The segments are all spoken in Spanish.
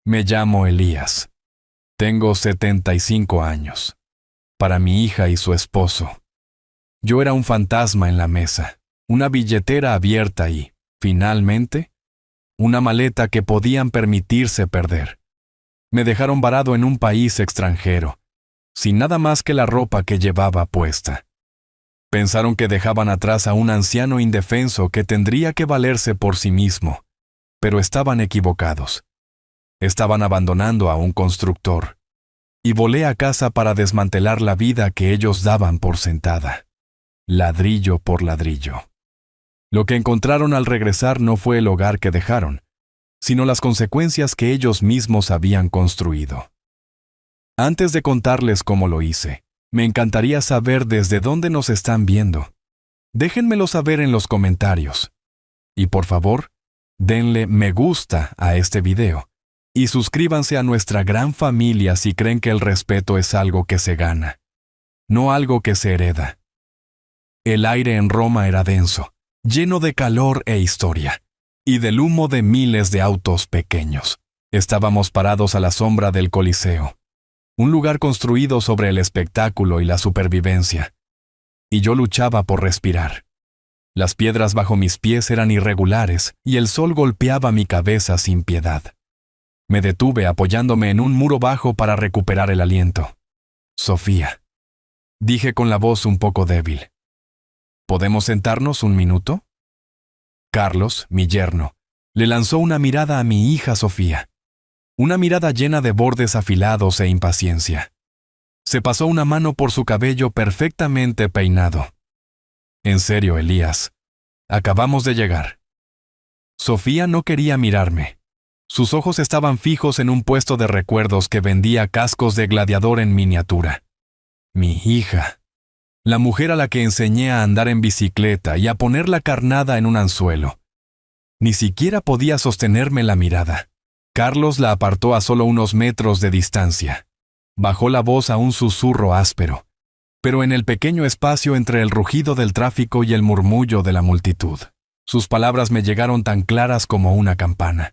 Me llamo Elías. Tengo 75 años. Para mi hija y su esposo. Yo era un fantasma en la mesa, una billetera abierta y, finalmente, una maleta que podían permitirse perder. Me dejaron varado en un país extranjero, sin nada más que la ropa que llevaba puesta. Pensaron que dejaban atrás a un anciano indefenso que tendría que valerse por sí mismo, pero estaban equivocados. Estaban abandonando a un constructor, y volé a casa para desmantelar la vida que ellos daban por sentada, ladrillo por ladrillo. Lo que encontraron al regresar no fue el hogar que dejaron, sino las consecuencias que ellos mismos habían construido. Antes de contarles cómo lo hice, me encantaría saber desde dónde nos están viendo. Déjenmelo saber en los comentarios. Y por favor, denle me gusta a este video. Y suscríbanse a nuestra gran familia si creen que el respeto es algo que se gana, no algo que se hereda. El aire en Roma era denso, lleno de calor e historia, y del humo de miles de autos pequeños. Estábamos parados a la sombra del Coliseo, un lugar construido sobre el espectáculo y la supervivencia. Y yo luchaba por respirar. Las piedras bajo mis pies eran irregulares y el sol golpeaba mi cabeza sin piedad. Me detuve apoyándome en un muro bajo para recuperar el aliento. Sofía, dije con la voz un poco débil. ¿Podemos sentarnos un minuto? Carlos, mi yerno, le lanzó una mirada a mi hija Sofía. Una mirada llena de bordes afilados e impaciencia. Se pasó una mano por su cabello perfectamente peinado. En serio, Elías, acabamos de llegar. Sofía no quería mirarme. Sus ojos estaban fijos en un puesto de recuerdos que vendía cascos de gladiador en miniatura. Mi hija. La mujer a la que enseñé a andar en bicicleta y a poner la carnada en un anzuelo. Ni siquiera podía sostenerme la mirada. Carlos la apartó a solo unos metros de distancia. Bajó la voz a un susurro áspero, pero en el pequeño espacio entre el rugido del tráfico y el murmullo de la multitud. Sus palabras me llegaron tan claras como una campana.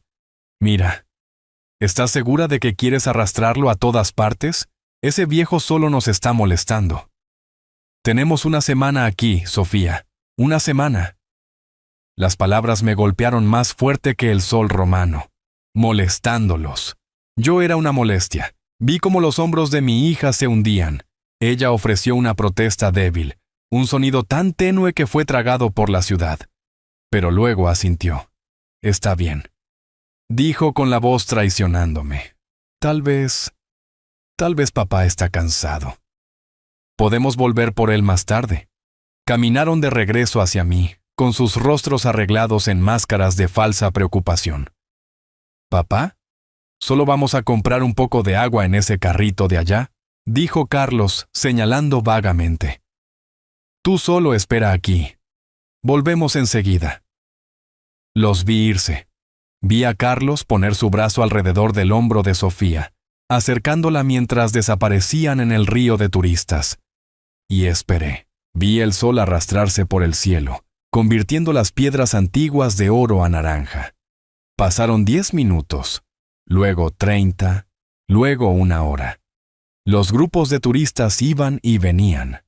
Mira, ¿estás segura de que quieres arrastrarlo a todas partes? Ese viejo solo nos está molestando. Tenemos una semana aquí, Sofía. Una semana. Las palabras me golpearon más fuerte que el sol romano. Molestándolos. Yo era una molestia. Vi cómo los hombros de mi hija se hundían. Ella ofreció una protesta débil, un sonido tan tenue que fue tragado por la ciudad. Pero luego asintió. Está bien. Dijo con la voz traicionándome. Tal vez papá está cansado. Podemos volver por él más tarde. Caminaron de regreso hacia mí, con sus rostros arreglados en máscaras de falsa preocupación. ¿Papá? ¿Solo vamos a comprar un poco de agua en ese carrito de allá? Dijo Carlos, señalando vagamente. Tú solo espera aquí. Volvemos enseguida. Los vi irse. Vi a Carlos poner su brazo alrededor del hombro de Sofía, acercándola mientras desaparecían en el río de turistas. Y esperé. Vi el sol arrastrarse por el cielo, convirtiendo las piedras antiguas de oro a naranja. Pasaron 10 minutos, luego 30, luego 1 hora. Los grupos de turistas iban y venían.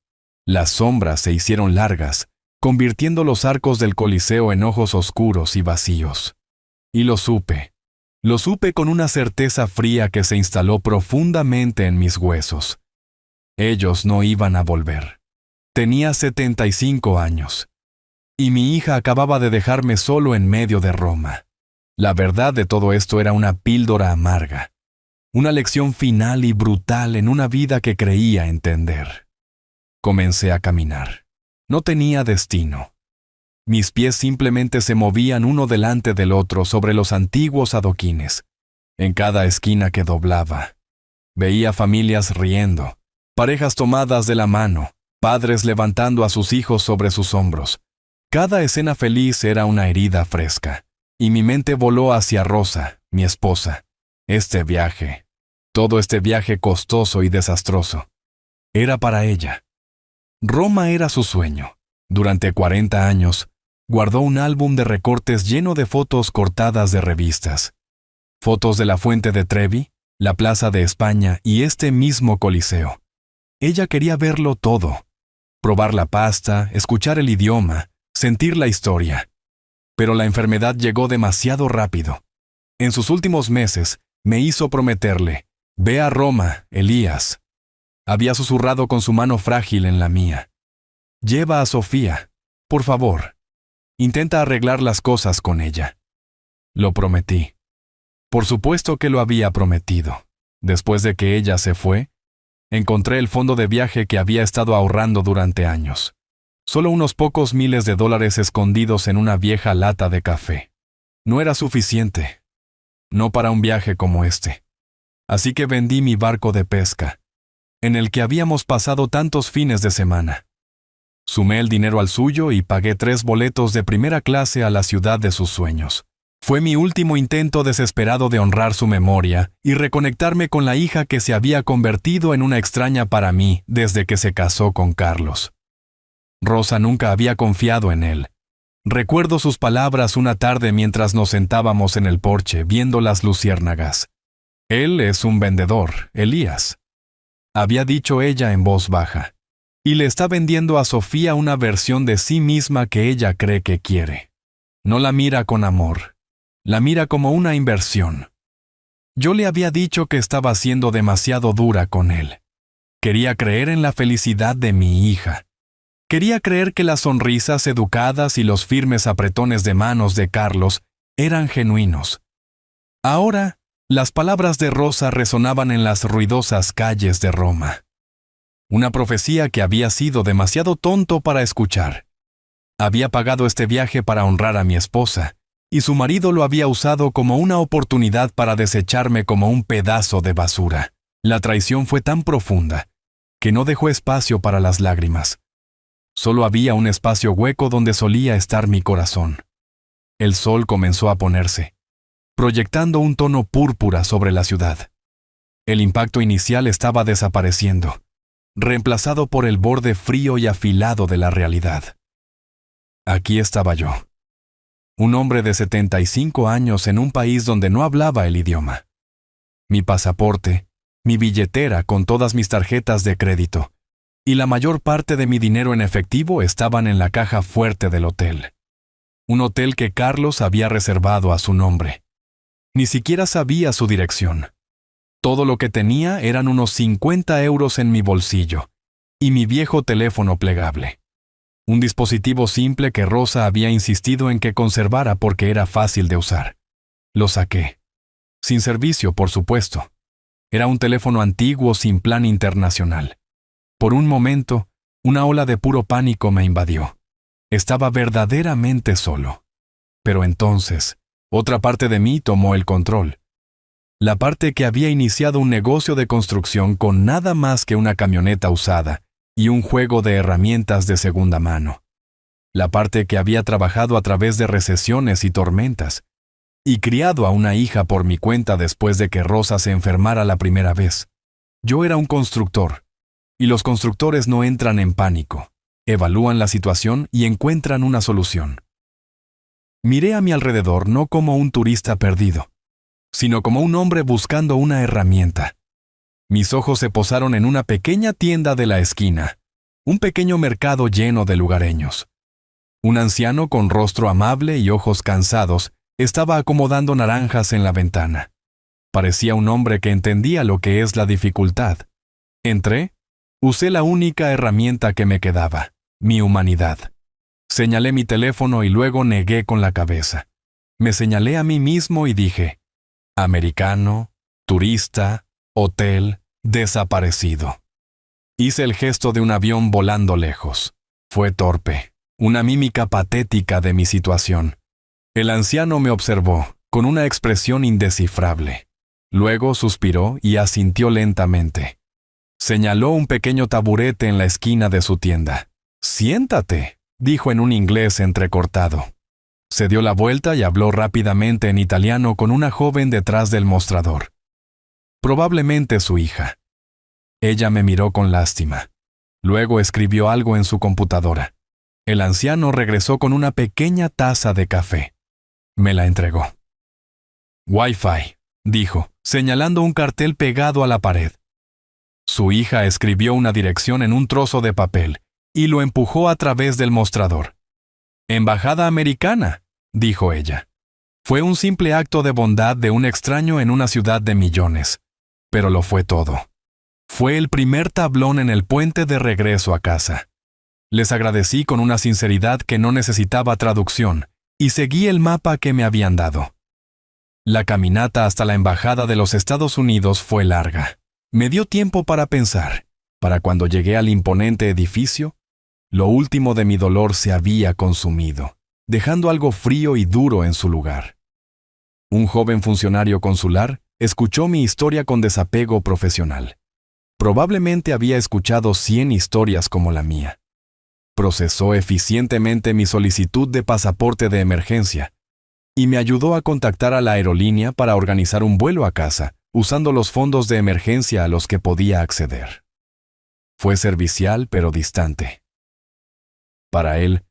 Las sombras se hicieron largas, convirtiendo los arcos del Coliseo en ojos oscuros y vacíos. Y lo supe con una certeza fría que se instaló profundamente en mis huesos. Ellos no iban a volver. Tenía 75 años. Y mi hija acababa de dejarme solo en medio de Roma. La verdad de todo esto era una píldora amarga. Una lección final y brutal en una vida que creía entender. Comencé a caminar. No tenía destino. Mis pies simplemente se movían uno delante del otro sobre los antiguos adoquines. En cada esquina que doblaba, veía familias riendo, parejas tomadas de la mano, padres levantando a sus hijos sobre sus hombros. Cada escena feliz era una herida fresca, y mi mente voló hacia Rosa, mi esposa. Todo este viaje costoso y desastroso, era para ella. Roma era su sueño. Durante 40 años, guardó un álbum de recortes lleno de fotos cortadas de revistas. fotos de la Fuente de Trevi, la Plaza de España y este mismo Coliseo. Ella quería verlo todo, probar la pasta, escuchar el idioma, sentir la historia. Pero la enfermedad llegó demasiado rápido. En sus últimos meses, me hizo prometerle, «Ve a Roma, Elías». Había susurrado con su mano frágil en la mía. «Lleva a Sofía, por favor. Intenta arreglar las cosas con ella». Lo prometí. Por supuesto que lo había prometido. Después de que ella se fue, encontré el fondo de viaje que había estado ahorrando durante años. Solo unos pocos miles de dólares escondidos en una vieja lata de café. No era suficiente. No para un viaje como este. Así que vendí mi barco de pesca, en el que habíamos pasado tantos fines de semana. Sumé el dinero al suyo y pagué 3 boletos de primera clase a la ciudad de sus sueños. Fue mi último intento desesperado de honrar su memoria y reconectarme con la hija que se había convertido en una extraña para mí desde que se casó con Carlos. Rosa nunca había confiado en él. Recuerdo sus palabras una tarde mientras nos sentábamos en el porche viendo las luciérnagas. «Él es un vendedor, Elías», había dicho ella en voz baja, «y le está vendiendo a Sofía una versión de sí misma que ella cree que quiere. No la mira con amor, la mira como una inversión». Yo le había dicho que estaba siendo demasiado dura con él. Quería creer en la felicidad de mi hija. Quería creer que las sonrisas educadas y los firmes apretones de manos de Carlos eran genuinos. Ahora, las palabras de Rosa resonaban en las ruidosas calles de Roma. Una profecía que había sido demasiado tonto para escuchar. Había pagado este viaje para honrar a mi esposa, y su marido lo había usado como una oportunidad para desecharme como un pedazo de basura. La traición fue tan profunda que no dejó espacio para las lágrimas. Solo había un espacio hueco donde solía estar mi corazón. El sol comenzó a ponerse, proyectando un tono púrpura sobre la ciudad. El impacto inicial estaba desapareciendo, reemplazado por el borde frío y afilado de la realidad. Aquí estaba yo, un hombre de 75 años en un país donde no hablaba el idioma. Mi pasaporte, mi billetera con todas mis tarjetas de crédito, y la mayor parte de mi dinero en efectivo estaban en la caja fuerte del hotel. Un hotel que Carlos había reservado a su nombre. Ni siquiera sabía su dirección. Todo lo que tenía eran unos 50 euros en mi bolsillo y mi viejo teléfono plegable. Un dispositivo simple que Rosa había insistido en que conservara porque era fácil de usar. Lo saqué. Sin servicio, por supuesto. Era un teléfono antiguo sin plan internacional. Por un momento, una ola de puro pánico me invadió. Estaba verdaderamente solo. Pero entonces, otra parte de mí tomó el control. La parte que había iniciado un negocio de construcción con nada más que una camioneta usada y un juego de herramientas de segunda mano. La parte que había trabajado a través de recesiones y tormentas, y criado a una hija por mi cuenta después de que Rosa se enfermara la primera vez. Yo era un constructor. Y los constructores no entran en pánico, evalúan la situación y encuentran una solución. Miré a mi alrededor no como un turista perdido, sino como un hombre buscando una herramienta. Mis ojos se posaron en una pequeña tienda de la esquina, un pequeño mercado lleno de lugareños. Un anciano con rostro amable y ojos cansados estaba acomodando naranjas en la ventana. Parecía un hombre que entendía lo que es la dificultad. Entré. Usé la única herramienta que me quedaba, mi humanidad. Señalé mi teléfono y luego negué con la cabeza. Me señalé a mí mismo y dije, americano, turista, hotel, desaparecido. Hice el gesto de un avión volando lejos. Fue torpe, una mímica patética de mi situación. El anciano me observó, con una expresión indescifrable. Luego suspiró y asintió lentamente. Señaló un pequeño taburete en la esquina de su tienda. «Siéntate», dijo en un inglés entrecortado. Se dio la vuelta y habló rápidamente en italiano con una joven detrás del mostrador. Probablemente su hija. Ella me miró con lástima. Luego escribió algo en su computadora. El anciano regresó con una pequeña taza de café. Me la entregó. «Wi-Fi», dijo, señalando un cartel pegado a la pared. Su hija escribió una dirección en un trozo de papel y lo empujó a través del mostrador. «Embajada americana», dijo ella. Fue un simple acto de bondad de un extraño en una ciudad de millones, pero lo fue todo. Fue el primer tablón en el puente de regreso a casa. Les agradecí con una sinceridad que no necesitaba traducción y seguí el mapa que me habían dado. La caminata hasta la embajada de los Estados Unidos fue larga. Me dio tiempo para pensar. Para cuando llegué al imponente edificio, lo último de mi dolor se había consumido, dejando algo frío y duro en su lugar. Un joven funcionario consular escuchó mi historia con desapego profesional. Probablemente había escuchado 100 historias como la mía. Procesó eficientemente mi solicitud de pasaporte de emergencia y me ayudó a contactar a la aerolínea para organizar un vuelo a casa, usando los fondos de emergencia a los que podía acceder. Fue servicial pero distante. Para él,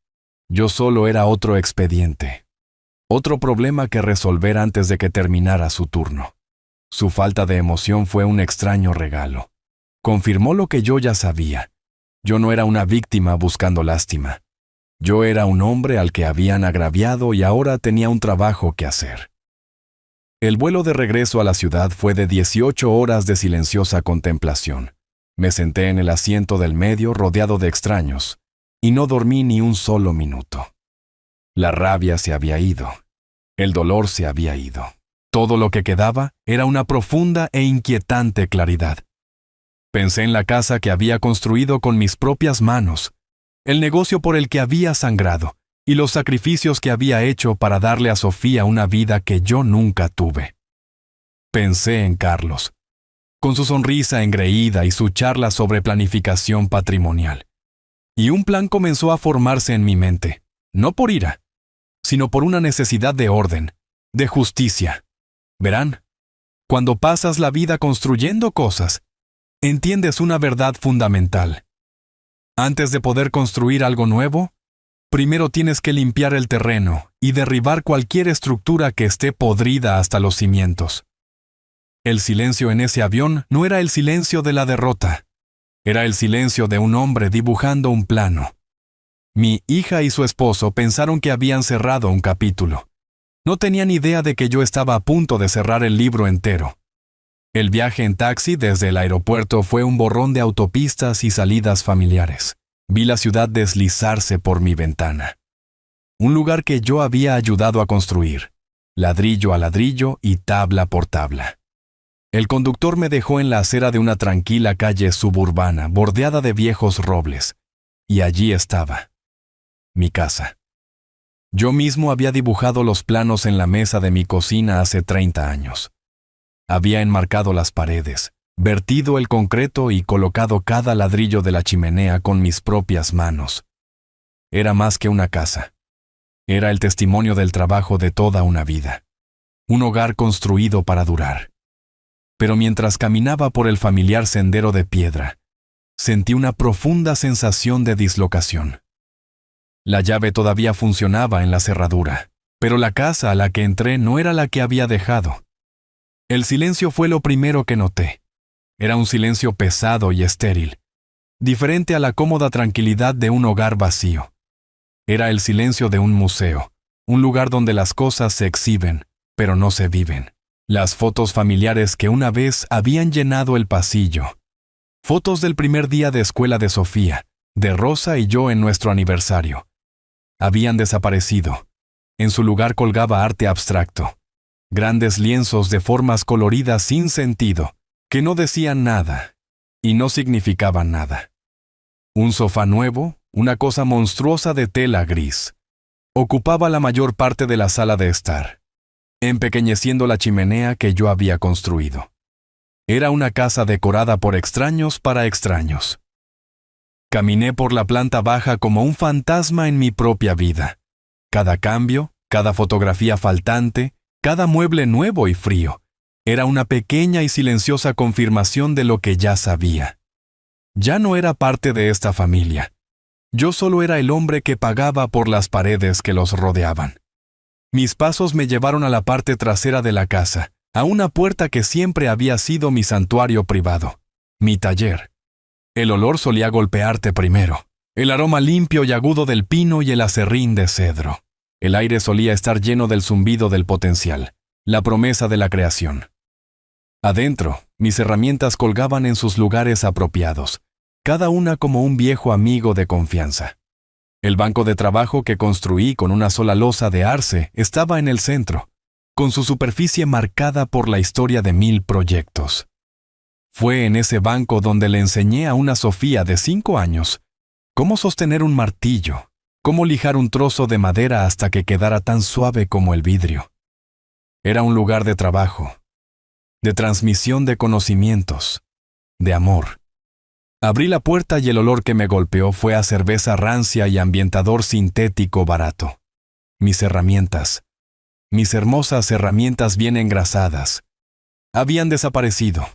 yo solo era otro expediente, otro problema que resolver antes de que terminara su turno. Su falta de emoción fue un extraño regalo. Confirmó lo que yo ya sabía. Yo no era una víctima buscando lástima. Yo era un hombre al que habían agraviado y ahora tenía un trabajo que hacer. El vuelo de regreso a la ciudad fue de 18 horas de silenciosa contemplación. Me senté en el asiento del medio rodeado de extraños y no dormí ni un solo minuto. La rabia se había ido. El dolor se había ido. Todo lo que quedaba era una profunda e inquietante claridad. Pensé en la casa que había construido con mis propias manos, el negocio por el que había sangrado y los sacrificios que había hecho para darle a Sofía una vida que yo nunca tuve. Pensé en Carlos, con su sonrisa engreída y su charla sobre planificación patrimonial. Y un plan comenzó a formarse en mi mente, no por ira, sino por una necesidad de orden, de justicia. Verán, cuando pasas la vida construyendo cosas, entiendes una verdad fundamental. Antes de poder construir algo nuevo, primero tienes que limpiar el terreno y derribar cualquier estructura que esté podrida hasta los cimientos. El silencio en ese avión no era el silencio de la derrota, era el silencio de un hombre dibujando un plano. Mi hija y su esposo pensaron que habían cerrado un capítulo. No tenían idea de que yo estaba a punto de cerrar el libro entero. El viaje en taxi desde el aeropuerto fue un borrón de autopistas y salidas familiares. Vi la ciudad deslizarse por mi ventana. Un lugar que yo había ayudado a construir, ladrillo a ladrillo y tabla por tabla. El conductor me dejó en la acera de una tranquila calle suburbana bordeada de viejos robles, y allí estaba, mi casa. Yo mismo había dibujado los planos en la mesa de mi cocina hace 30 años. Había enmarcado las paredes, vertido el concreto y colocado cada ladrillo de la chimenea con mis propias manos. Era más que una casa. Era el testimonio del trabajo de toda una vida. Un hogar construido para durar. Pero mientras caminaba por el familiar sendero de piedra, sentí una profunda sensación de dislocación. La llave todavía funcionaba en la cerradura, pero la casa a la que entré no era la que había dejado. El silencio fue lo primero que noté. Era un silencio pesado y estéril, diferente a la cómoda tranquilidad de un hogar vacío. Era el silencio de un museo, un lugar donde las cosas se exhiben, pero no se viven. Las fotos familiares que una vez habían llenado el pasillo. Fotos del primer día de escuela de Sofía, de Rosa y yo en nuestro aniversario. Habían desaparecido. En su lugar colgaba arte abstracto. Grandes lienzos de formas coloridas sin sentido, que no decían nada y no significaban nada. Un sofá nuevo, una cosa monstruosa de tela gris, ocupaba la mayor parte de la sala de estar, empequeñeciendo la chimenea que yo había construido. Era una casa decorada por extraños para extraños. Caminé por la planta baja como un fantasma en mi propia vida. Cada cambio, cada fotografía faltante, cada mueble nuevo y frío, era una pequeña y silenciosa confirmación de lo que ya sabía. Ya no era parte de esta familia. Yo solo era el hombre que pagaba por las paredes que los rodeaban. Mis pasos me llevaron a la parte trasera de la casa, a una puerta que siempre había sido mi santuario privado, mi taller. El olor solía golpearte primero, el aroma limpio y agudo del pino y el aserrín de cedro. El aire solía estar lleno del zumbido del potencial, la promesa de la creación. Adentro, mis herramientas colgaban en sus lugares apropiados, cada una como un viejo amigo de confianza. El banco de trabajo que construí con una sola losa de arce estaba en el centro, con su superficie marcada por la historia de 1000 proyectos. Fue en ese banco donde le enseñé a una Sofía de 5 años cómo sostener un martillo, cómo lijar un trozo de madera hasta que quedara tan suave como el vidrio. Era un lugar de trabajo, de transmisión de conocimientos, de amor. Abrí la puerta y el olor que me golpeó fue a cerveza rancia y ambientador sintético barato. Mis herramientas, mis hermosas herramientas bien engrasadas, habían desaparecido.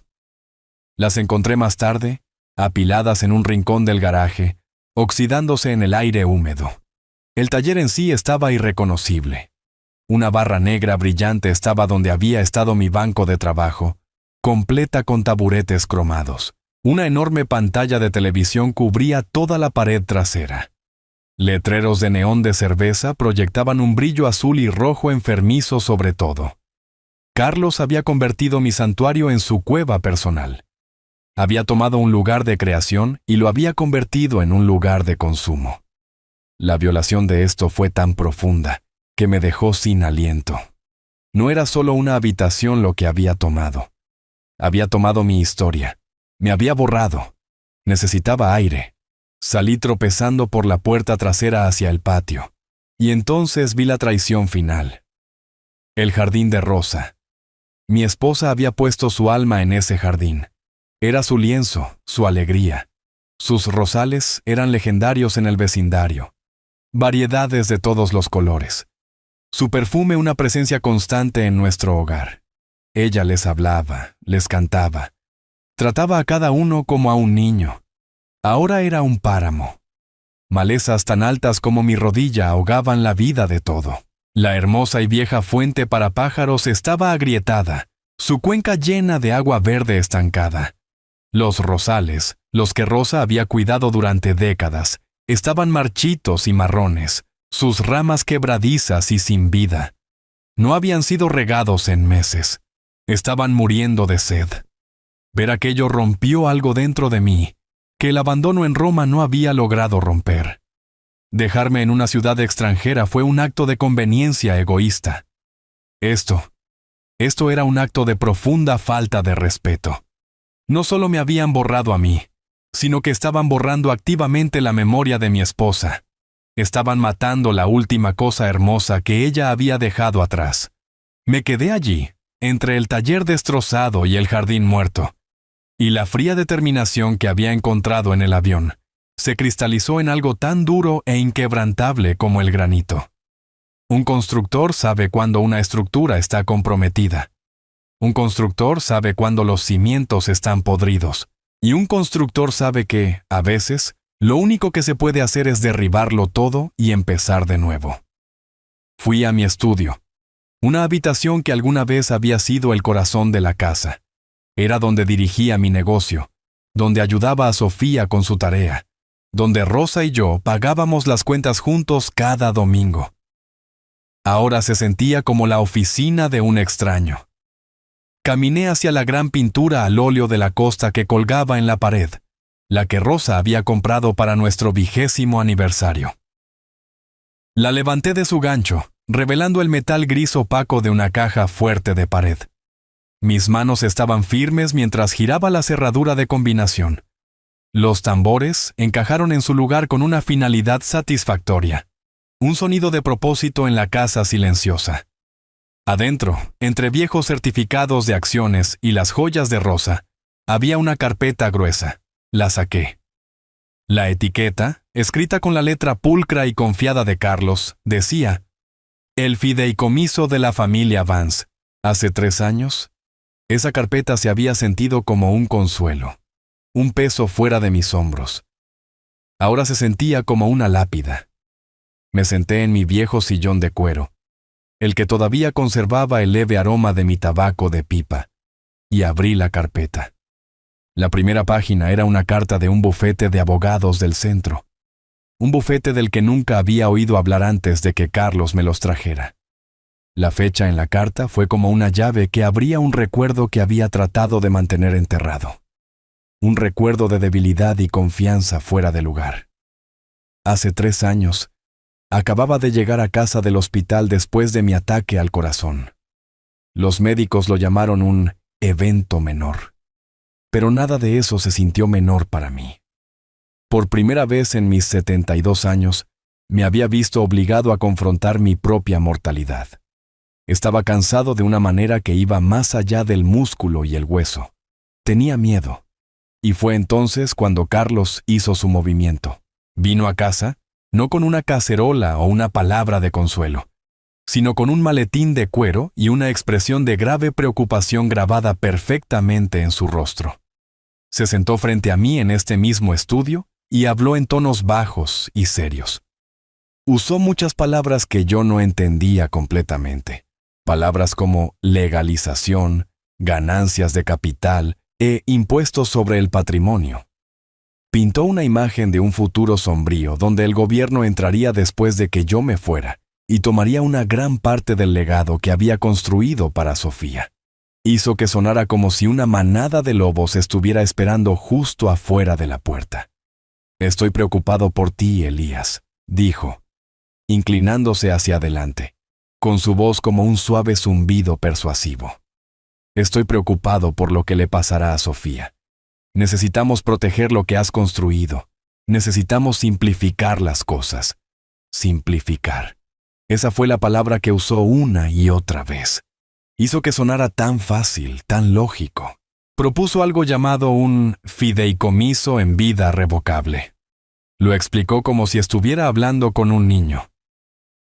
Las encontré más tarde, apiladas en un rincón del garaje, oxidándose en el aire húmedo. El taller en sí estaba irreconocible. Una barra negra brillante estaba donde había estado mi banco de trabajo, completa con taburetes cromados. Una enorme pantalla de televisión cubría toda la pared trasera. Letreros de neón de cerveza proyectaban un brillo azul y rojo enfermizo sobre todo. Carlos había convertido mi santuario en su cueva personal. Había tomado un lugar de creación y lo había convertido en un lugar de consumo. La violación de esto fue tan profunda que me dejó sin aliento. No era solo una habitación lo que había tomado. Había tomado mi historia. Me había borrado. Necesitaba aire. Salí tropezando por la puerta trasera hacia el patio. Y entonces vi la traición final. El jardín de Rosa. Mi esposa había puesto su alma en ese jardín. Era su lienzo, su alegría. Sus rosales eran legendarios en el vecindario. Variedades de todos los colores. Su perfume una presencia constante en nuestro hogar. Ella les hablaba, les cantaba. Trataba a cada uno como a un niño. Ahora era un páramo. Malezas tan altas como mi rodilla ahogaban la vida de todo. La hermosa y vieja fuente para pájaros estaba agrietada, su cuenca llena de agua verde estancada. Los rosales, los que Rosa había cuidado durante décadas, estaban marchitos y marrones, sus ramas quebradizas y sin vida. No habían sido regados en meses. Estaban muriendo de sed. Ver aquello rompió algo dentro de mí, que el abandono en Roma no había logrado romper. Dejarme en una ciudad extranjera fue un acto de conveniencia egoísta. Esto era un acto de profunda falta de respeto. No solo me habían borrado a mí, sino que estaban borrando activamente la memoria de mi esposa. Estaban matando la última cosa hermosa que ella había dejado atrás. Me quedé allí, entre el taller destrozado y el jardín muerto. Y la fría determinación que había encontrado en el avión se cristalizó en algo tan duro e inquebrantable como el granito. Un constructor sabe cuando una estructura está comprometida. Un constructor sabe cuando los cimientos están podridos. Y un constructor sabe que, a veces, lo único que se puede hacer es derribarlo todo y empezar de nuevo. Fui a mi estudio, una habitación que alguna vez había sido el corazón de la casa. Era donde dirigía mi negocio, donde ayudaba a Sofía con su tarea, donde Rosa y yo pagábamos las cuentas juntos cada domingo. Ahora se sentía como la oficina de un extraño. Caminé hacia la gran pintura al óleo de la costa que colgaba en la pared, la que Rosa había comprado para nuestro 20º aniversario. La levanté de su gancho, revelando el metal gris opaco de una caja fuerte de pared. Mis manos estaban firmes mientras giraba la cerradura de combinación. Los tambores encajaron en su lugar con una finalidad satisfactoria. Un sonido de propósito en la casa silenciosa. Adentro, entre viejos certificados de acciones y las joyas de Rosa, había una carpeta gruesa. La saqué. La etiqueta, escrita con la letra pulcra y confiada de Carlos, decía: El fideicomiso de la familia Vance. Hace 3 años, esa carpeta se había sentido como un consuelo, un peso fuera de mis hombros. Ahora se sentía como una lápida. Me senté en mi viejo sillón de cuero. el que todavía conservaba el leve aroma de mi tabaco de pipa, y abrí la carpeta. La primera página era una carta de un bufete de abogados del centro, un bufete del que nunca había oído hablar antes de que Carlos me los trajera. La fecha en la carta fue como una llave que abría un recuerdo que había tratado de mantener enterrado. Un recuerdo de debilidad y confianza fuera de lugar. Hace 3 años, acababa de llegar a casa del hospital después de mi ataque al corazón. Los médicos lo llamaron un evento menor. Pero nada de eso se sintió menor para mí. Por primera vez en mis 72 años, me había visto obligado a confrontar mi propia mortalidad. Estaba cansado de una manera que iba más allá del músculo y el hueso. Tenía miedo. Y fue entonces cuando Carlos hizo su movimiento. Vino a casa, no con una cacerola o una palabra de consuelo, sino con un maletín de cuero y una expresión de grave preocupación grabada perfectamente en su rostro. Se sentó frente a mí en este mismo estudio y habló en tonos bajos y serios. Usó muchas palabras que yo no entendía completamente. Palabras como legalización, ganancias de capital e impuestos sobre el patrimonio. Pintó una imagen de un futuro sombrío donde el gobierno entraría después de que yo me fuera y tomaría una gran parte del legado que había construido para Sofía. Hizo que sonara como si una manada de lobos estuviera esperando justo afuera de la puerta. «Estoy preocupado por ti, Elías», dijo, inclinándose hacia adelante, con su voz como un suave zumbido persuasivo. «Estoy preocupado por lo que le pasará a Sofía. Necesitamos proteger lo que has construido. Necesitamos simplificar las cosas. Simplificar». Esa fue la palabra que usó una y otra vez. Hizo que sonara tan fácil, tan lógico. Propuso algo llamado un fideicomiso en vida revocable. Lo explicó como si estuviera hablando con un niño.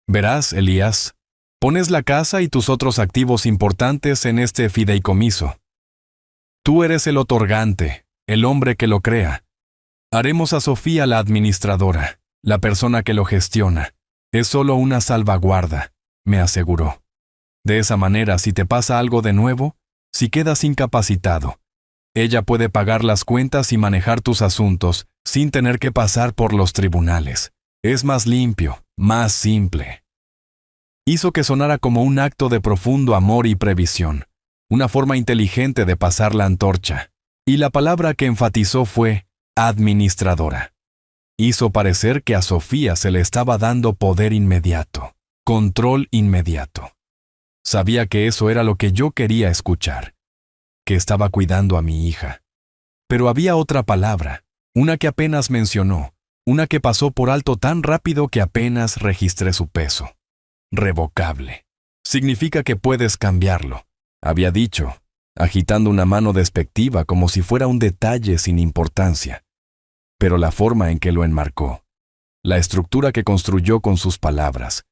«Verás, Elías, pones la casa y tus otros activos importantes en este fideicomiso. Tú eres el otorgante, el hombre que lo crea. Haremos a Sofía la administradora, la persona que lo gestiona. Es solo una salvaguarda», me aseguró. «De esa manera, si te pasa algo de nuevo, si quedas incapacitado, ella puede pagar las cuentas y manejar tus asuntos sin tener que pasar por los tribunales. Es más limpio, más simple». Hizo que sonara como un acto de profundo amor y previsión, una forma inteligente de pasar la antorcha, y la palabra que enfatizó fue administradora. Hizo parecer que a Sofía se le estaba dando poder inmediato, control inmediato. Sabía que eso era lo que yo quería escuchar, que estaba cuidando a mi hija. Pero había otra palabra, una que apenas mencionó, una que pasó por alto tan rápido que apenas registré su peso. Revocable. Significa que puedes cambiarlo, había dicho, agitando una mano despectiva como si fuera un detalle sin importancia. Pero la forma en que lo enmarcó, la estructura que construyó con sus palabras,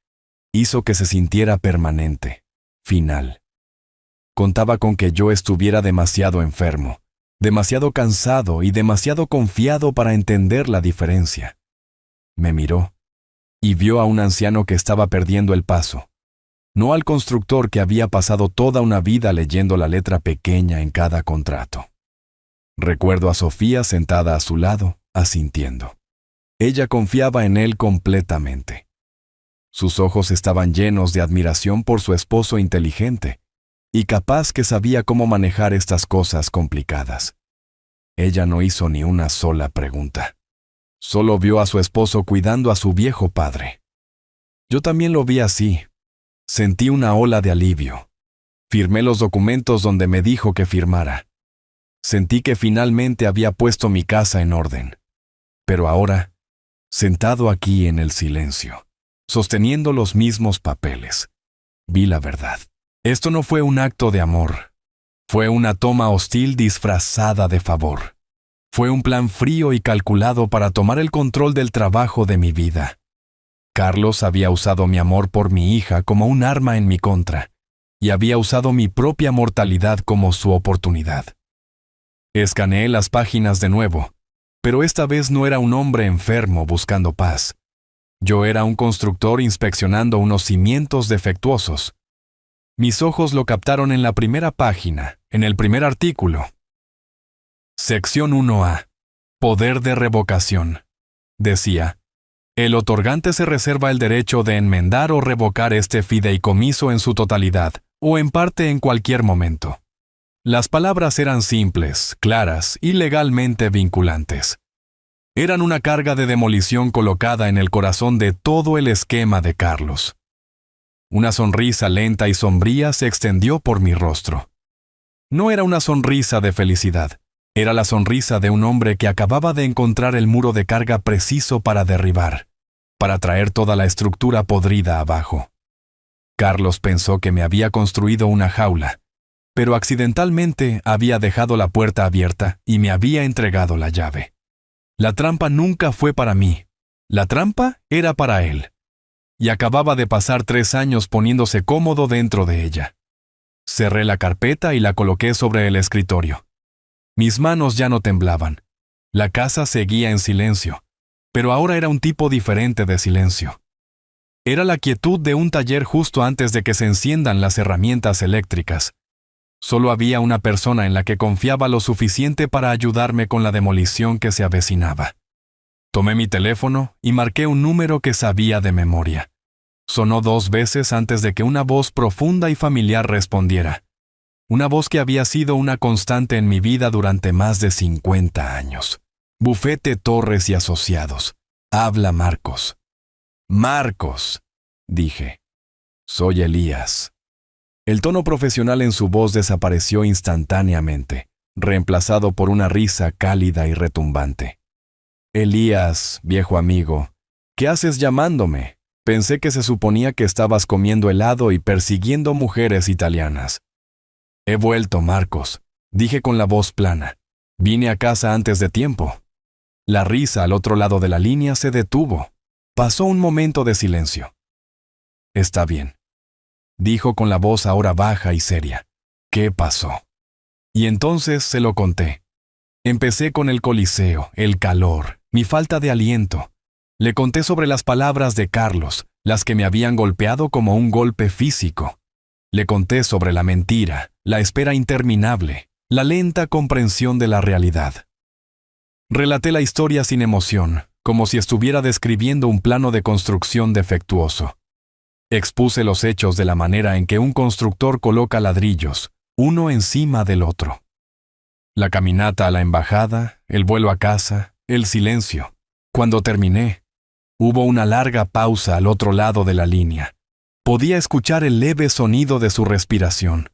hizo que se sintiera permanente. Final. Contaba con que yo estuviera demasiado enfermo, demasiado cansado y demasiado confiado para entender la diferencia. Me miró y vio a un anciano que estaba perdiendo el paso, no al constructor que había pasado toda una vida leyendo la letra pequeña en cada contrato. Recuerdo a Sofía sentada a su lado, asintiendo. Ella confiaba en él completamente. Sus ojos estaban llenos de admiración por su esposo inteligente y capaz que sabía cómo manejar estas cosas complicadas. Ella no hizo ni una sola pregunta. Solo vio a su esposo cuidando a su viejo padre. Yo también lo vi así. Sentí una ola de alivio. Firmé los documentos donde me dijo que firmara. Sentí que finalmente había puesto mi casa en orden. Pero ahora, sentado aquí en el silencio, sosteniendo los mismos papeles, vi la verdad. Esto no fue un acto de amor. Fue una toma hostil disfrazada de favor. Fue un plan frío y calculado para tomar el control del trabajo de mi vida. Carlos había usado mi amor por mi hija como un arma en mi contra, y había usado mi propia mortalidad como su oportunidad. Escaneé las páginas de nuevo, pero esta vez no era un hombre enfermo buscando paz. Yo era un constructor inspeccionando unos cimientos defectuosos. Mis ojos lo captaron en la primera página, en el primer artículo. Sección 1A. Poder de revocación. Decía: el otorgante se reserva el derecho de enmendar o revocar este fideicomiso en su totalidad, o en parte en cualquier momento. Las palabras eran simples, claras y legalmente vinculantes. Eran una carga de demolición colocada en el corazón de todo el esquema de Carlos. Una sonrisa lenta y sombría se extendió por mi rostro. No era una sonrisa de felicidad. Era la sonrisa de un hombre que acababa de encontrar el muro de carga preciso para derribar, para traer toda la estructura podrida abajo. Carlos pensó que me había construido una jaula, pero accidentalmente había dejado la puerta abierta y me había entregado la llave. La trampa nunca fue para mí. La trampa era para él. Y acababa de pasar 3 años poniéndose cómodo dentro de ella. Cerré la carpeta y la coloqué sobre el escritorio. Mis manos ya no temblaban. La casa seguía en silencio, pero ahora era un tipo diferente de silencio. Era la quietud de un taller justo antes de que se enciendan las herramientas eléctricas. Solo había una persona en la que confiaba lo suficiente para ayudarme con la demolición que se avecinaba. Tomé mi teléfono y marqué un número que sabía de memoria. Sonó 2 veces antes de que una voz profunda y familiar respondiera. Una voz que había sido una constante en mi vida durante más de 50 años. Bufete Torres y Asociados. Habla Marcos. Marcos, dije. Soy Elías. El tono profesional en su voz desapareció instantáneamente, reemplazado por una risa cálida y retumbante. Elías, viejo amigo, ¿qué haces llamándome? Pensé que se suponía que estabas comiendo helado y persiguiendo mujeres italianas. He vuelto, Marcos, dije con la voz plana. Vine a casa antes de tiempo. La risa al otro lado de la línea se detuvo. Pasó un momento de silencio. Está bien, dijo con la voz ahora baja y seria. ¿Qué pasó? Y entonces se lo conté. Empecé con el Coliseo, el calor, mi falta de aliento. Le conté sobre las palabras de Carlos, las que me habían golpeado como un golpe físico. Le conté sobre la mentira, la espera interminable, la lenta comprensión de la realidad. Relaté la historia sin emoción, como si estuviera describiendo un plano de construcción defectuoso. Expuse los hechos de la manera en que un constructor coloca ladrillos, uno encima del otro. La caminata a la embajada, el vuelo a casa, el silencio. Cuando terminé, hubo una larga pausa al otro lado de la línea. Podía escuchar el leve sonido de su respiración.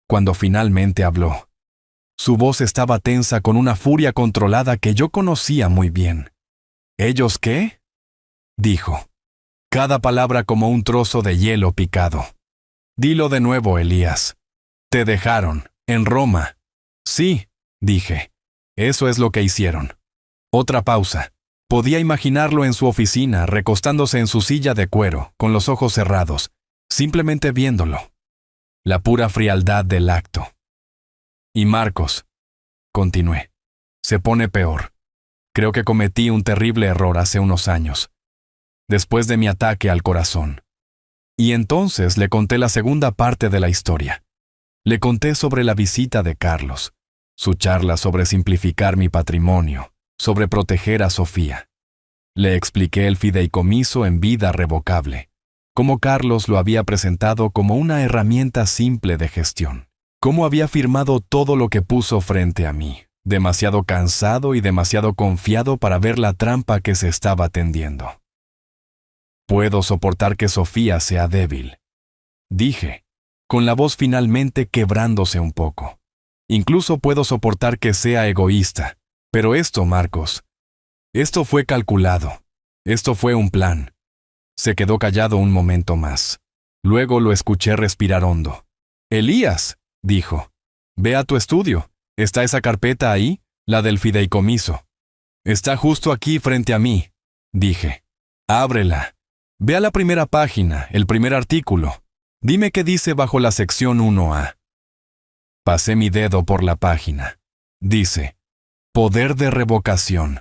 Cuando finalmente habló, su voz estaba tensa con una furia controlada que yo conocía muy bien. ¿Ellos qué? Dijo. Cada palabra como un trozo de hielo picado. Dilo de nuevo, Elías. Te dejaron, en Roma. Sí, dije. Eso es lo que hicieron. Otra pausa. Podía imaginarlo en su oficina, recostándose en su silla de cuero, con los ojos cerrados, simplemente viéndolo. La pura frialdad del acto. Y Marcos, continué, se pone peor. Creo que cometí un terrible error hace unos años, después de mi ataque al corazón. Y entonces le conté la segunda parte de la historia. Le conté sobre la visita de Carlos, su charla sobre simplificar mi patrimonio, sobre proteger a Sofía. Le expliqué el fideicomiso en vida revocable, cómo Carlos lo había presentado como una herramienta simple de gestión, cómo había firmado todo lo que puso frente a mí, demasiado cansado y demasiado confiado para ver la trampa que se estaba tendiendo. Puedo soportar que Sofía sea débil, dije, con la voz finalmente quebrándose un poco. Incluso puedo soportar que sea egoísta. Pero esto, Marcos, esto fue calculado. Esto fue un plan. Se quedó callado un momento más. Luego lo escuché respirar hondo. Elías, dijo, ve a tu estudio. ¿Está esa carpeta ahí? La del fideicomiso. Está justo aquí frente a mí, dije. Ábrela. Ve a la primera página, el primer artículo. Dime qué dice bajo la sección 1A. Pasé mi dedo por la página. Dice: Poder de revocación.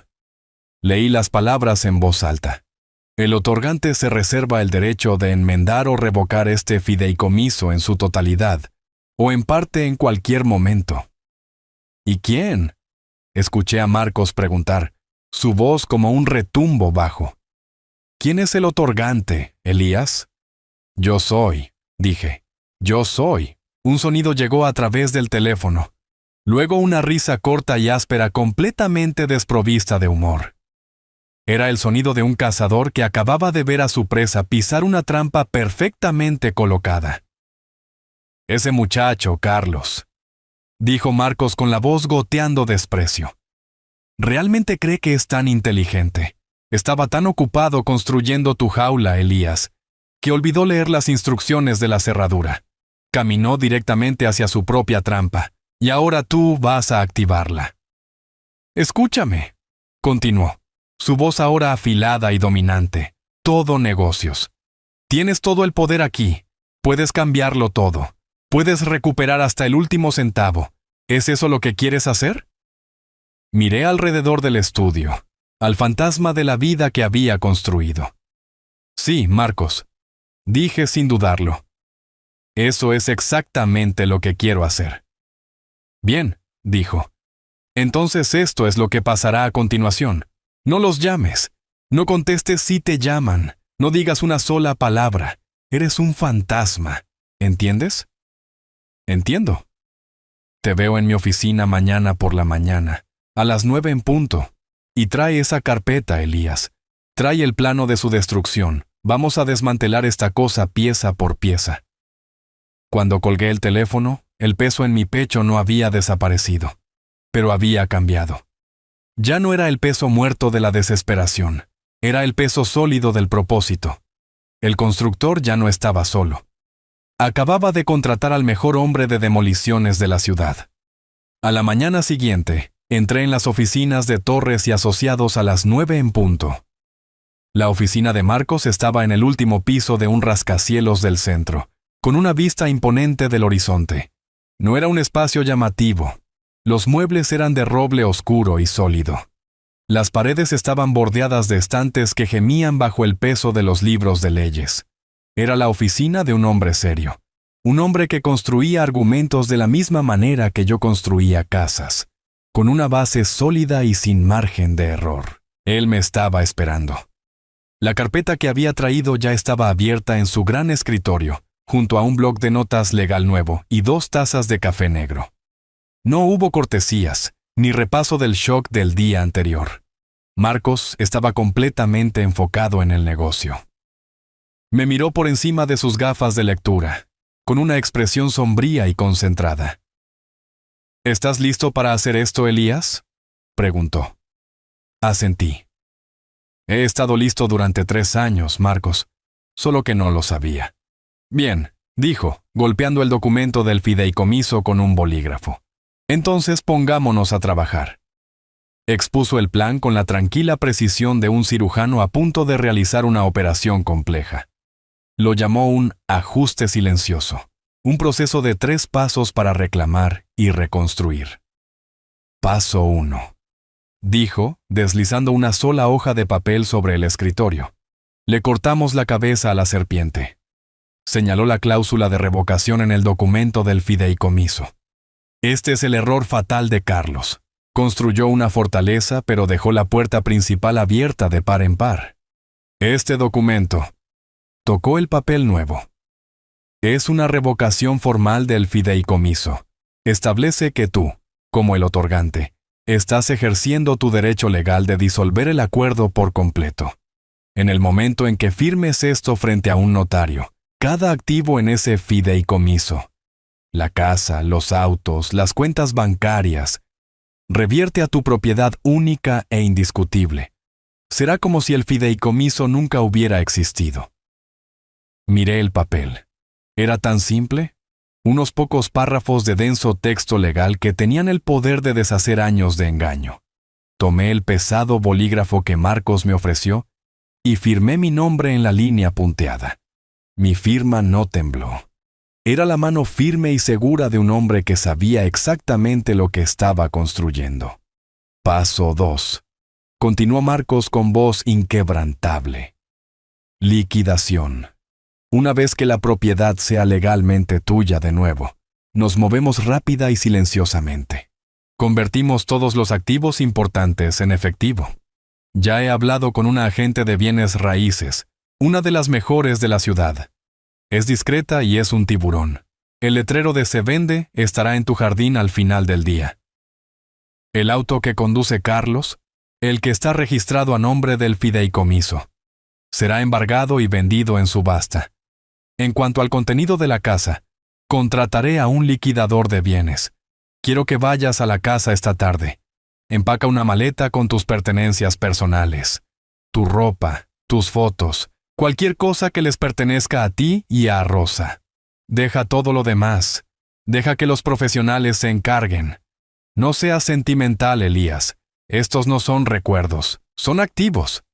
Leí las palabras en voz alta. El otorgante se reserva el derecho de enmendar o revocar este fideicomiso en su totalidad, o en parte en cualquier momento. ¿Y quién? Escuché a Marcos preguntar, su voz como un retumbo bajo. ¿Quién es el otorgante, Elías? Yo soy, dije. Yo soy. Un sonido llegó a través del teléfono. Luego una risa corta y áspera completamente desprovista de humor. Era el sonido de un cazador que acababa de ver a su presa pisar una trampa perfectamente colocada. Ese muchacho, Carlos, dijo Marcos con la voz goteando desprecio. ¿Realmente cree que es tan inteligente? Estaba tan ocupado construyendo tu jaula, Elías, que olvidó leer las instrucciones de la cerradura. Caminó directamente hacia su propia trampa, y ahora tú vas a activarla. Escúchame, continuó, su voz ahora afilada y dominante. Todo negocios. Tienes todo el poder aquí. Puedes cambiarlo todo. Puedes recuperar hasta el último centavo. ¿Es eso lo que quieres hacer? Miré alrededor del estudio, al fantasma de la vida que había construido. Sí, Marcos, dije sin dudarlo. Eso es exactamente lo que quiero hacer. Bien, dijo. Entonces esto es lo que pasará a continuación. No los llames. No contestes si te llaman. No digas una sola palabra. Eres un fantasma. ¿Entiendes? Entiendo. Te veo en mi oficina mañana por la mañana, a las 9 en punto. Y trae esa carpeta, Elías. Trae el plano de su destrucción. Vamos a desmantelar esta cosa pieza por pieza. Cuando colgué el teléfono, el peso en mi pecho no había desaparecido, pero había cambiado. Ya no era el peso muerto de la desesperación, era el peso sólido del propósito. El constructor ya no estaba solo. Acababa de contratar al mejor hombre de demoliciones de la ciudad. A la mañana siguiente, entré en las oficinas de Torres y Asociados a las 9 en punto. La oficina de Marcos estaba en el último piso de un rascacielos del centro, con una vista imponente del horizonte. No era un espacio llamativo. Los muebles eran de roble oscuro y sólido. Las paredes estaban bordeadas de estantes que gemían bajo el peso de los libros de leyes. Era la oficina de un hombre serio. Un hombre que construía argumentos de la misma manera que yo construía casas, con una base sólida y sin margen de error. Él me estaba esperando. La carpeta que había traído ya estaba abierta en su gran escritorio, junto a un bloc de notas legal nuevo y 2 tazas de café negro. No hubo cortesías, ni repaso del shock del día anterior. Marcos estaba completamente enfocado en el negocio. Me miró por encima de sus gafas de lectura, con una expresión sombría y concentrada. ¿Estás listo para hacer esto, Elías?, preguntó. Asentí. He estado listo durante 3 años, Marcos, solo que no lo sabía. Bien, dijo, golpeando el documento del fideicomiso con un bolígrafo. Entonces pongámonos a trabajar. Expuso el plan con la tranquila precisión de un cirujano a punto de realizar una operación compleja. Lo llamó un ajuste silencioso, un proceso de 3 pasos para reclamar y reconstruir. Paso 1. Dijo, deslizando una sola hoja de papel sobre el escritorio. Le cortamos la cabeza a la serpiente. Señaló la cláusula de revocación en el documento del fideicomiso. Este es el error fatal de Carlos. Construyó una fortaleza, pero dejó la puerta principal abierta de par en par. Este documento. Tocó el papel nuevo. Es una revocación formal del fideicomiso. Establece que tú, como el otorgante, estás ejerciendo tu derecho legal de disolver el acuerdo por completo. En el momento en que firmes esto frente a un notario, cada activo en ese fideicomiso, la casa, los autos, las cuentas bancarias, revierte a tu propiedad única e indiscutible. Será como si el fideicomiso nunca hubiera existido. Miré el papel. Era tan simple, unos pocos párrafos de denso texto legal que tenían el poder de deshacer años de engaño. Tomé el pesado bolígrafo que Marcos me ofreció y firmé mi nombre en la línea punteada. Mi firma no tembló. Era la mano firme y segura de un hombre que sabía exactamente lo que estaba construyendo. Paso 2. Continuó Marcos con voz inquebrantable. Liquidación. Una vez que la propiedad sea legalmente tuya de nuevo, nos movemos rápida y silenciosamente. Convertimos todos los activos importantes en efectivo. Ya he hablado con una agente de bienes raíces, una de las mejores de la ciudad. Es discreta y es un tiburón. El letrero de "Se vende" estará en tu jardín al final del día. El auto que conduce Carlos, el que está registrado a nombre del fideicomiso, será embargado y vendido en subasta. En cuanto al contenido de la casa, contrataré a un liquidador de bienes. Quiero que vayas a la casa esta tarde. Empaca una maleta con tus pertenencias personales, tu ropa, tus fotos, cualquier cosa que les pertenezca a ti y a Rosa. Deja todo lo demás. Deja que los profesionales se encarguen. No seas sentimental, Elías. Estos no son recuerdos, son activos.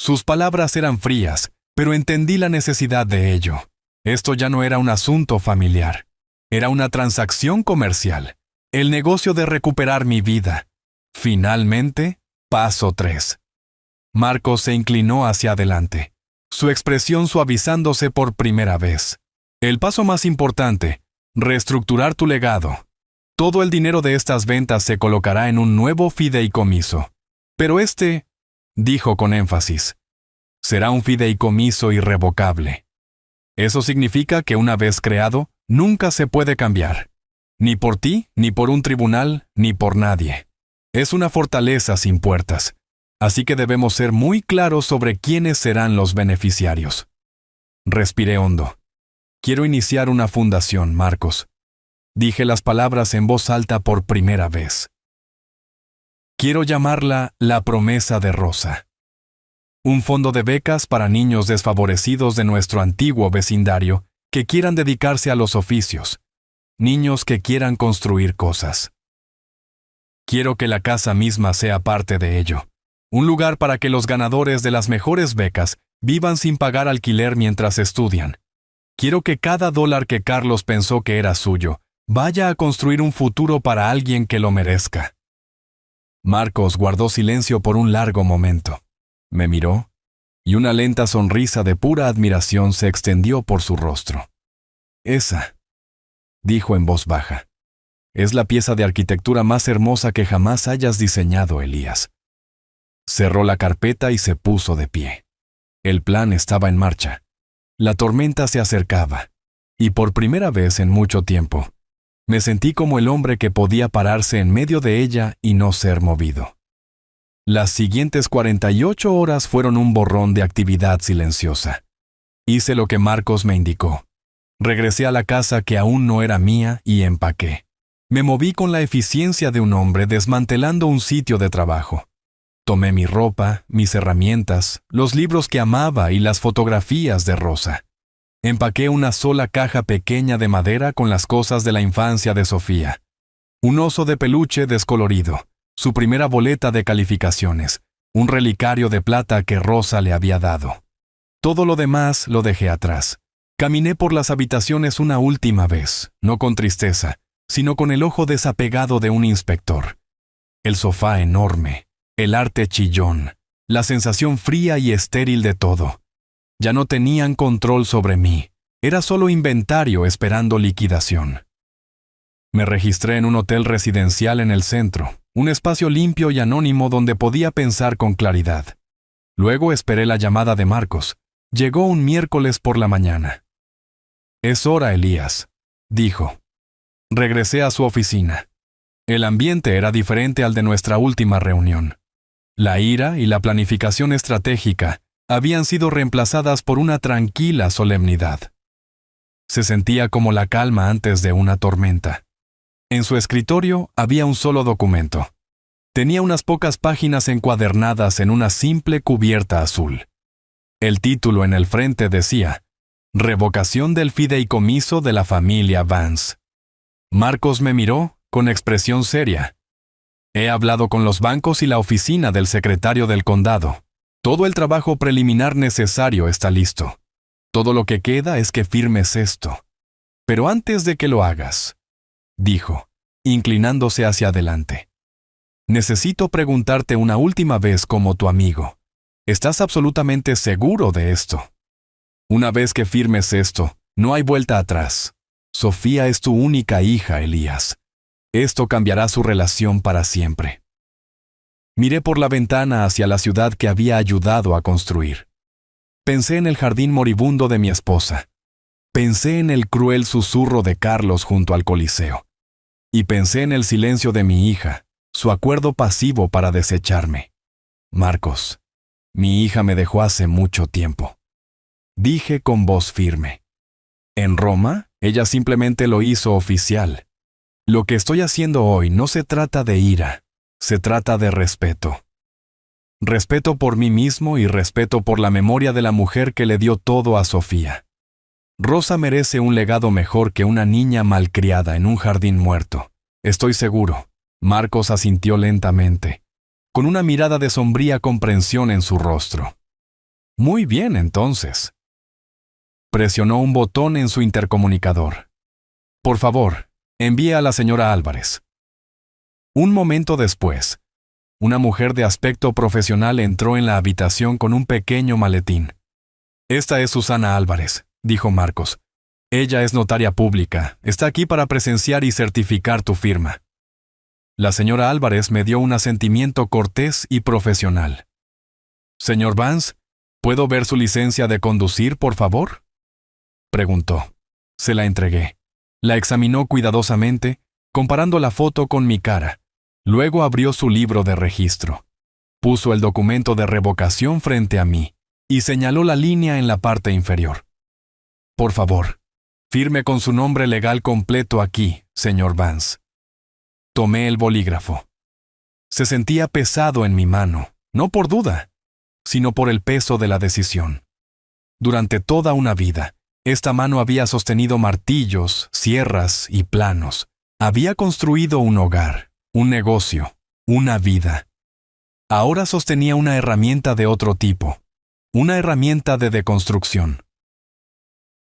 Sus palabras eran frías, pero entendí la necesidad de ello. Esto ya no era un asunto familiar. Era una transacción comercial. El negocio de recuperar mi vida. Finalmente, paso 3. Marcos se inclinó hacia adelante, su expresión suavizándose por primera vez. El paso más importante, reestructurar tu legado. Todo el dinero de estas ventas se colocará en un nuevo fideicomiso. Pero dijo con énfasis, será un fideicomiso irrevocable. Eso significa que una vez creado, nunca se puede cambiar. Ni por ti, ni por un tribunal, ni por nadie. Es una fortaleza sin puertas. Así que debemos ser muy claros sobre quiénes serán los beneficiarios. Respiré hondo. Quiero iniciar una fundación, Marcos. Dije las palabras en voz alta por primera vez. Quiero llamarla La Promesa de Rosa. Un fondo de becas para niños desfavorecidos de nuestro antiguo vecindario que quieran dedicarse a los oficios. Niños que quieran construir cosas. Quiero que la casa misma sea parte de ello. Un lugar para que los ganadores de las mejores becas vivan sin pagar alquiler mientras estudian. Quiero que cada dólar que Carlos pensó que era suyo vaya a construir un futuro para alguien que lo merezca. Marcos guardó silencio por un largo momento. Me miró, y una lenta sonrisa de pura admiración se extendió por su rostro. Esa, dijo en voz baja, es la pieza de arquitectura más hermosa que jamás hayas diseñado, Elías. Cerró la carpeta y se puso de pie. El plan estaba en marcha. La tormenta se acercaba, y por primera vez en mucho tiempo, me sentí como el hombre que podía pararse en medio de ella y no ser movido. Las siguientes 48 horas fueron un borrón de actividad silenciosa. Hice lo que Marcos me indicó. Regresé a la casa que aún no era mía y empaqué. Me moví con la eficiencia de un hombre desmantelando un sitio de trabajo. Tomé mi ropa, mis herramientas, los libros que amaba y las fotografías de Rosa. Empaqué una sola caja pequeña de madera con las cosas de la infancia de Sofía. Un oso de peluche descolorido, su primera boleta de calificaciones, un relicario de plata que Rosa le había dado. Todo lo demás lo dejé atrás. Caminé por las habitaciones una última vez, no con tristeza, sino con el ojo desapegado de un inspector. El sofá enorme, el arte chillón, la sensación fría y estéril de todo. Ya no tenían control sobre mí. Era solo inventario esperando liquidación. Me registré en un hotel residencial en el centro, un espacio limpio y anónimo donde podía pensar con claridad. Luego esperé la llamada de Marcos. Llegó un miércoles por la mañana. «Es hora, Elías», dijo. Regresé a su oficina. El ambiente era diferente al de nuestra última reunión. La ira y la planificación estratégica habían sido reemplazadas por una tranquila solemnidad. Se sentía como la calma antes de una tormenta. En su escritorio había un solo documento. Tenía unas pocas páginas encuadernadas en una simple cubierta azul. El título en el frente decía, «Revocación del fideicomiso de la familia Vance». Marcos me miró con expresión seria. «He hablado con los bancos y la oficina del secretario del condado. Todo el trabajo preliminar necesario está listo. Todo lo que queda es que firmes esto. Pero antes de que lo hagas», dijo, inclinándose hacia adelante, «necesito preguntarte una última vez como tu amigo. ¿Estás absolutamente seguro de esto?» Una vez que firmes esto, no hay vuelta atrás. Sofía es tu única hija, Elías. Esto cambiará su relación para siempre. Miré por la ventana hacia la ciudad que había ayudado a construir. Pensé en el jardín moribundo de mi esposa. Pensé en el cruel susurro de Carlos junto al Coliseo. Y pensé en el silencio de mi hija, su acuerdo pasivo para desecharme. Marcos, mi hija me dejó hace mucho tiempo. Dije con voz firme. En Roma, ella simplemente lo hizo oficial. Lo que estoy haciendo hoy no se trata de ira, se trata de respeto. Respeto por mí mismo y respeto por la memoria de la mujer que le dio todo a Sofía. Rosa merece un legado mejor que una niña malcriada en un jardín muerto. Estoy seguro. Marcos asintió lentamente, con una mirada de sombría comprensión en su rostro. Muy bien, entonces. Presionó un botón en su intercomunicador. Por favor, envíe a la señora Álvarez. Un momento después, una mujer de aspecto profesional entró en la habitación con un pequeño maletín. Esta es Susana Álvarez, dijo Marcos. Ella es notaria pública, está aquí para presenciar y certificar tu firma. La señora Álvarez me dio un asentimiento cortés y profesional. Señor Vance, ¿puedo ver su licencia de conducir, por favor? Preguntó. Se la entregué. La examinó cuidadosamente, comparando la foto con mi cara. Luego abrió su libro de registro. Puso el documento de revocación frente a mí y señaló la línea en la parte inferior. Por favor, firme con su nombre legal completo aquí, señor Vance. Tomé el bolígrafo. Se sentía pesado en mi mano, no por duda, sino por el peso de la decisión. Durante toda una vida, esta mano había sostenido martillos, sierras y planos. Había construido un hogar, un negocio, una vida. Ahora sostenía una herramienta de otro tipo, una herramienta de deconstrucción.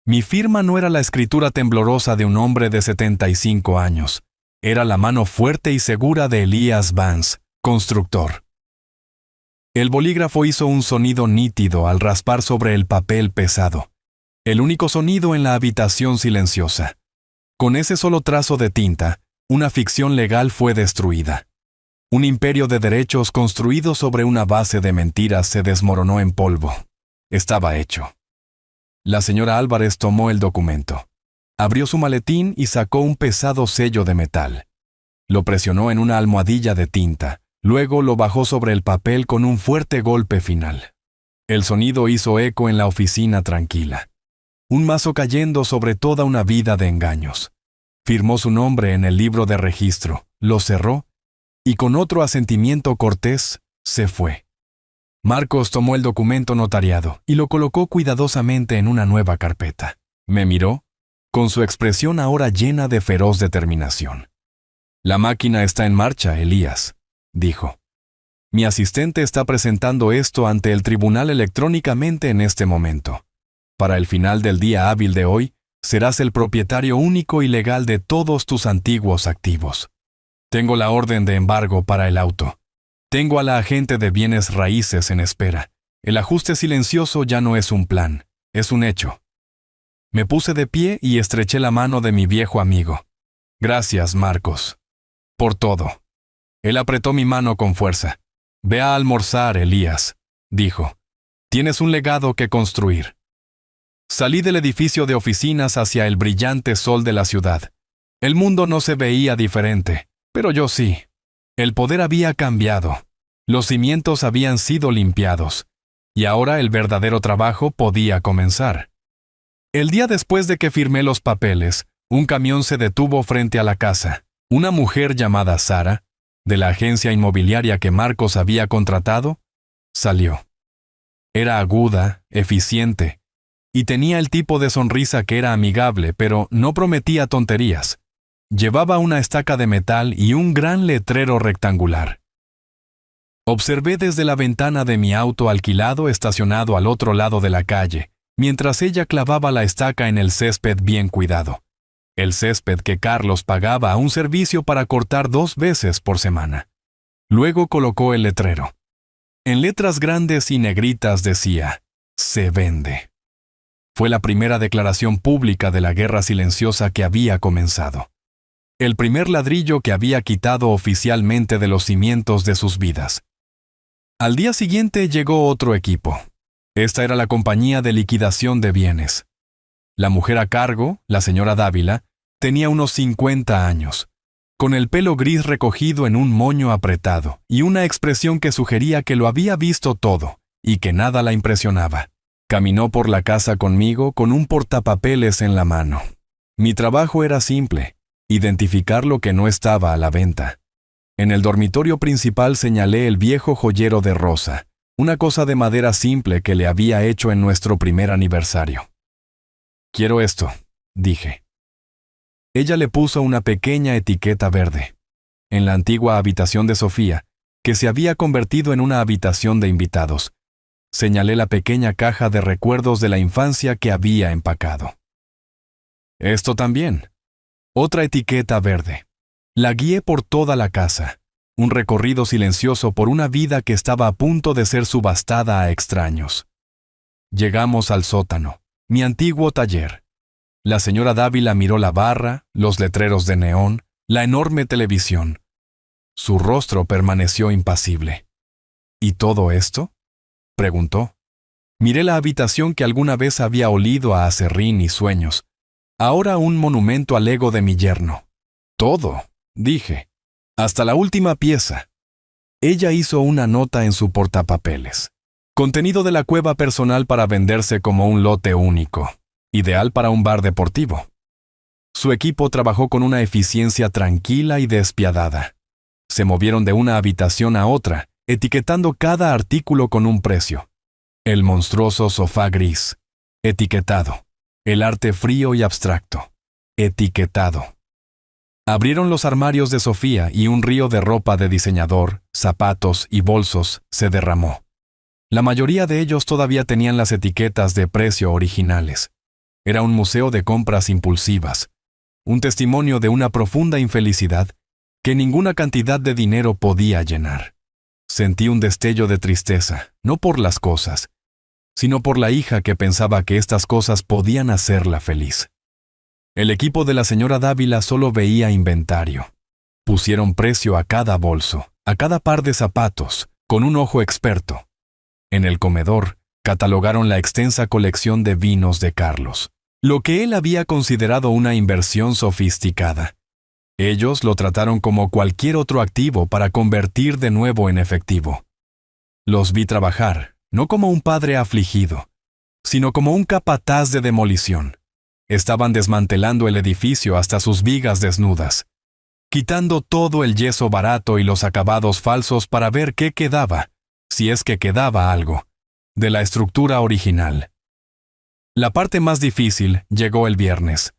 Mi firma no era la escritura temblorosa de un hombre de 75 años. Era la mano fuerte y segura de Elías Vance, constructor. El bolígrafo hizo un sonido nítido al raspar sobre el papel pesado. El único sonido en la habitación silenciosa. Con ese solo trazo de tinta, una ficción legal fue destruida. Un imperio de derechos construido sobre una base de mentiras se desmoronó en polvo. Estaba hecho. La señora Álvarez tomó el documento. Abrió su maletín y sacó un pesado sello de metal. Lo presionó en una almohadilla de tinta. Luego lo bajó sobre el papel con un fuerte golpe final. El sonido hizo eco en la oficina tranquila. Un mazo cayendo sobre toda una vida de engaños. Firmó su nombre en el libro de registro, lo cerró, y con otro asentimiento cortés, se fue. Marcos tomó el documento notariado y lo colocó cuidadosamente en una nueva carpeta. Me miró, con su expresión ahora llena de feroz determinación. La máquina está en marcha, Elías, dijo. Mi asistente está presentando esto ante el tribunal electrónicamente en este momento. Para el final del día hábil de hoy, serás el propietario único y legal de todos tus antiguos activos. Tengo la orden de embargo para el auto. Tengo a la agente de bienes raíces en espera. El ajuste silencioso ya no es un plan, es un hecho. Me puse de pie y estreché la mano de mi viejo amigo. Gracias, Marcos. Por todo. Él apretó mi mano con fuerza. Ve a almorzar, Elías, dijo. Tienes un legado que construir. Salí del edificio de oficinas hacia el brillante sol de la ciudad. El mundo no se veía diferente, pero yo sí. El poder había cambiado. Los cimientos habían sido limpiados. Y ahora el verdadero trabajo podía comenzar. El día después de que firmé los papeles, un camión se detuvo frente a la casa. Una mujer llamada Sara, de la agencia inmobiliaria que Marcos había contratado, salió. Era aguda, eficiente, y tenía el tipo de sonrisa que era amigable, pero no prometía tonterías. Llevaba una estaca de metal y un gran letrero rectangular. Observé desde la ventana de mi auto alquilado estacionado al otro lado de la calle, mientras ella clavaba la estaca en el césped bien cuidado. El césped que Carlos pagaba a un servicio para cortar 2 veces por semana. Luego colocó el letrero. En letras grandes y negritas decía, se vende. Fue la primera declaración pública de la guerra silenciosa que había comenzado. El primer ladrillo que había quitado oficialmente de los cimientos de sus vidas. Al día siguiente llegó otro equipo. Esta era la compañía de liquidación de bienes. La mujer a cargo, la señora Dávila, tenía unos 50 años, con el pelo gris recogido en un moño apretado y una expresión que sugería que lo había visto todo y que nada la impresionaba. Caminó por la casa conmigo con un portapapeles en la mano. Mi trabajo era simple, identificar lo que no estaba a la venta. En el dormitorio principal señalé el viejo joyero de Rosa, una cosa de madera simple que le había hecho en nuestro primer aniversario. «Quiero esto», dije. Ella le puso una pequeña etiqueta verde. En la antigua habitación de Sofía, que se había convertido en una habitación de invitados, señalé la pequeña caja de recuerdos de la infancia que había empacado. Esto también. Otra etiqueta verde. La guié por toda la casa, un recorrido silencioso por una vida que estaba a punto de ser subastada a extraños. Llegamos al sótano, mi antiguo taller. La señora Dávila miró la barra, los letreros de neón, la enorme televisión. Su rostro permaneció impasible. ¿Y todo esto?, preguntó. Miré la habitación que alguna vez había olido a aserrín y sueños, ahora un monumento al ego de mi yerno. Todo, dije, hasta la última pieza. Ella hizo una nota en su portapapeles. Contenido de la cueva personal para venderse como un lote único, ideal para un bar deportivo. Su equipo trabajó con una eficiencia tranquila y despiadada. Se movieron de una habitación a otra, etiquetando cada artículo con un precio. El monstruoso sofá gris, etiquetado. El arte frío y abstracto, etiquetado. Abrieron los armarios de Sofía y un río de ropa de diseñador, zapatos y bolsos se derramó. La mayoría de ellos todavía tenían las etiquetas de precio originales. Era un museo de compras impulsivas, un testimonio de una profunda infelicidad que ninguna cantidad de dinero podía llenar. Sentí un destello de tristeza, no por las cosas, sino por la hija que pensaba que estas cosas podían hacerla feliz. El equipo de la señora Dávila solo veía inventario. Pusieron precio a cada bolso, a cada par de zapatos, con un ojo experto. En el comedor, catalogaron la extensa colección de vinos de Carlos, lo que él había considerado una inversión sofisticada. Ellos lo trataron como cualquier otro activo para convertir de nuevo en efectivo. Los vi trabajar, no como un padre afligido, sino como un capataz de demolición. Estaban desmantelando el edificio hasta sus vigas desnudas, quitando todo el yeso barato y los acabados falsos para ver qué quedaba, si es que quedaba algo, de la estructura original. La parte más difícil llegó el viernes.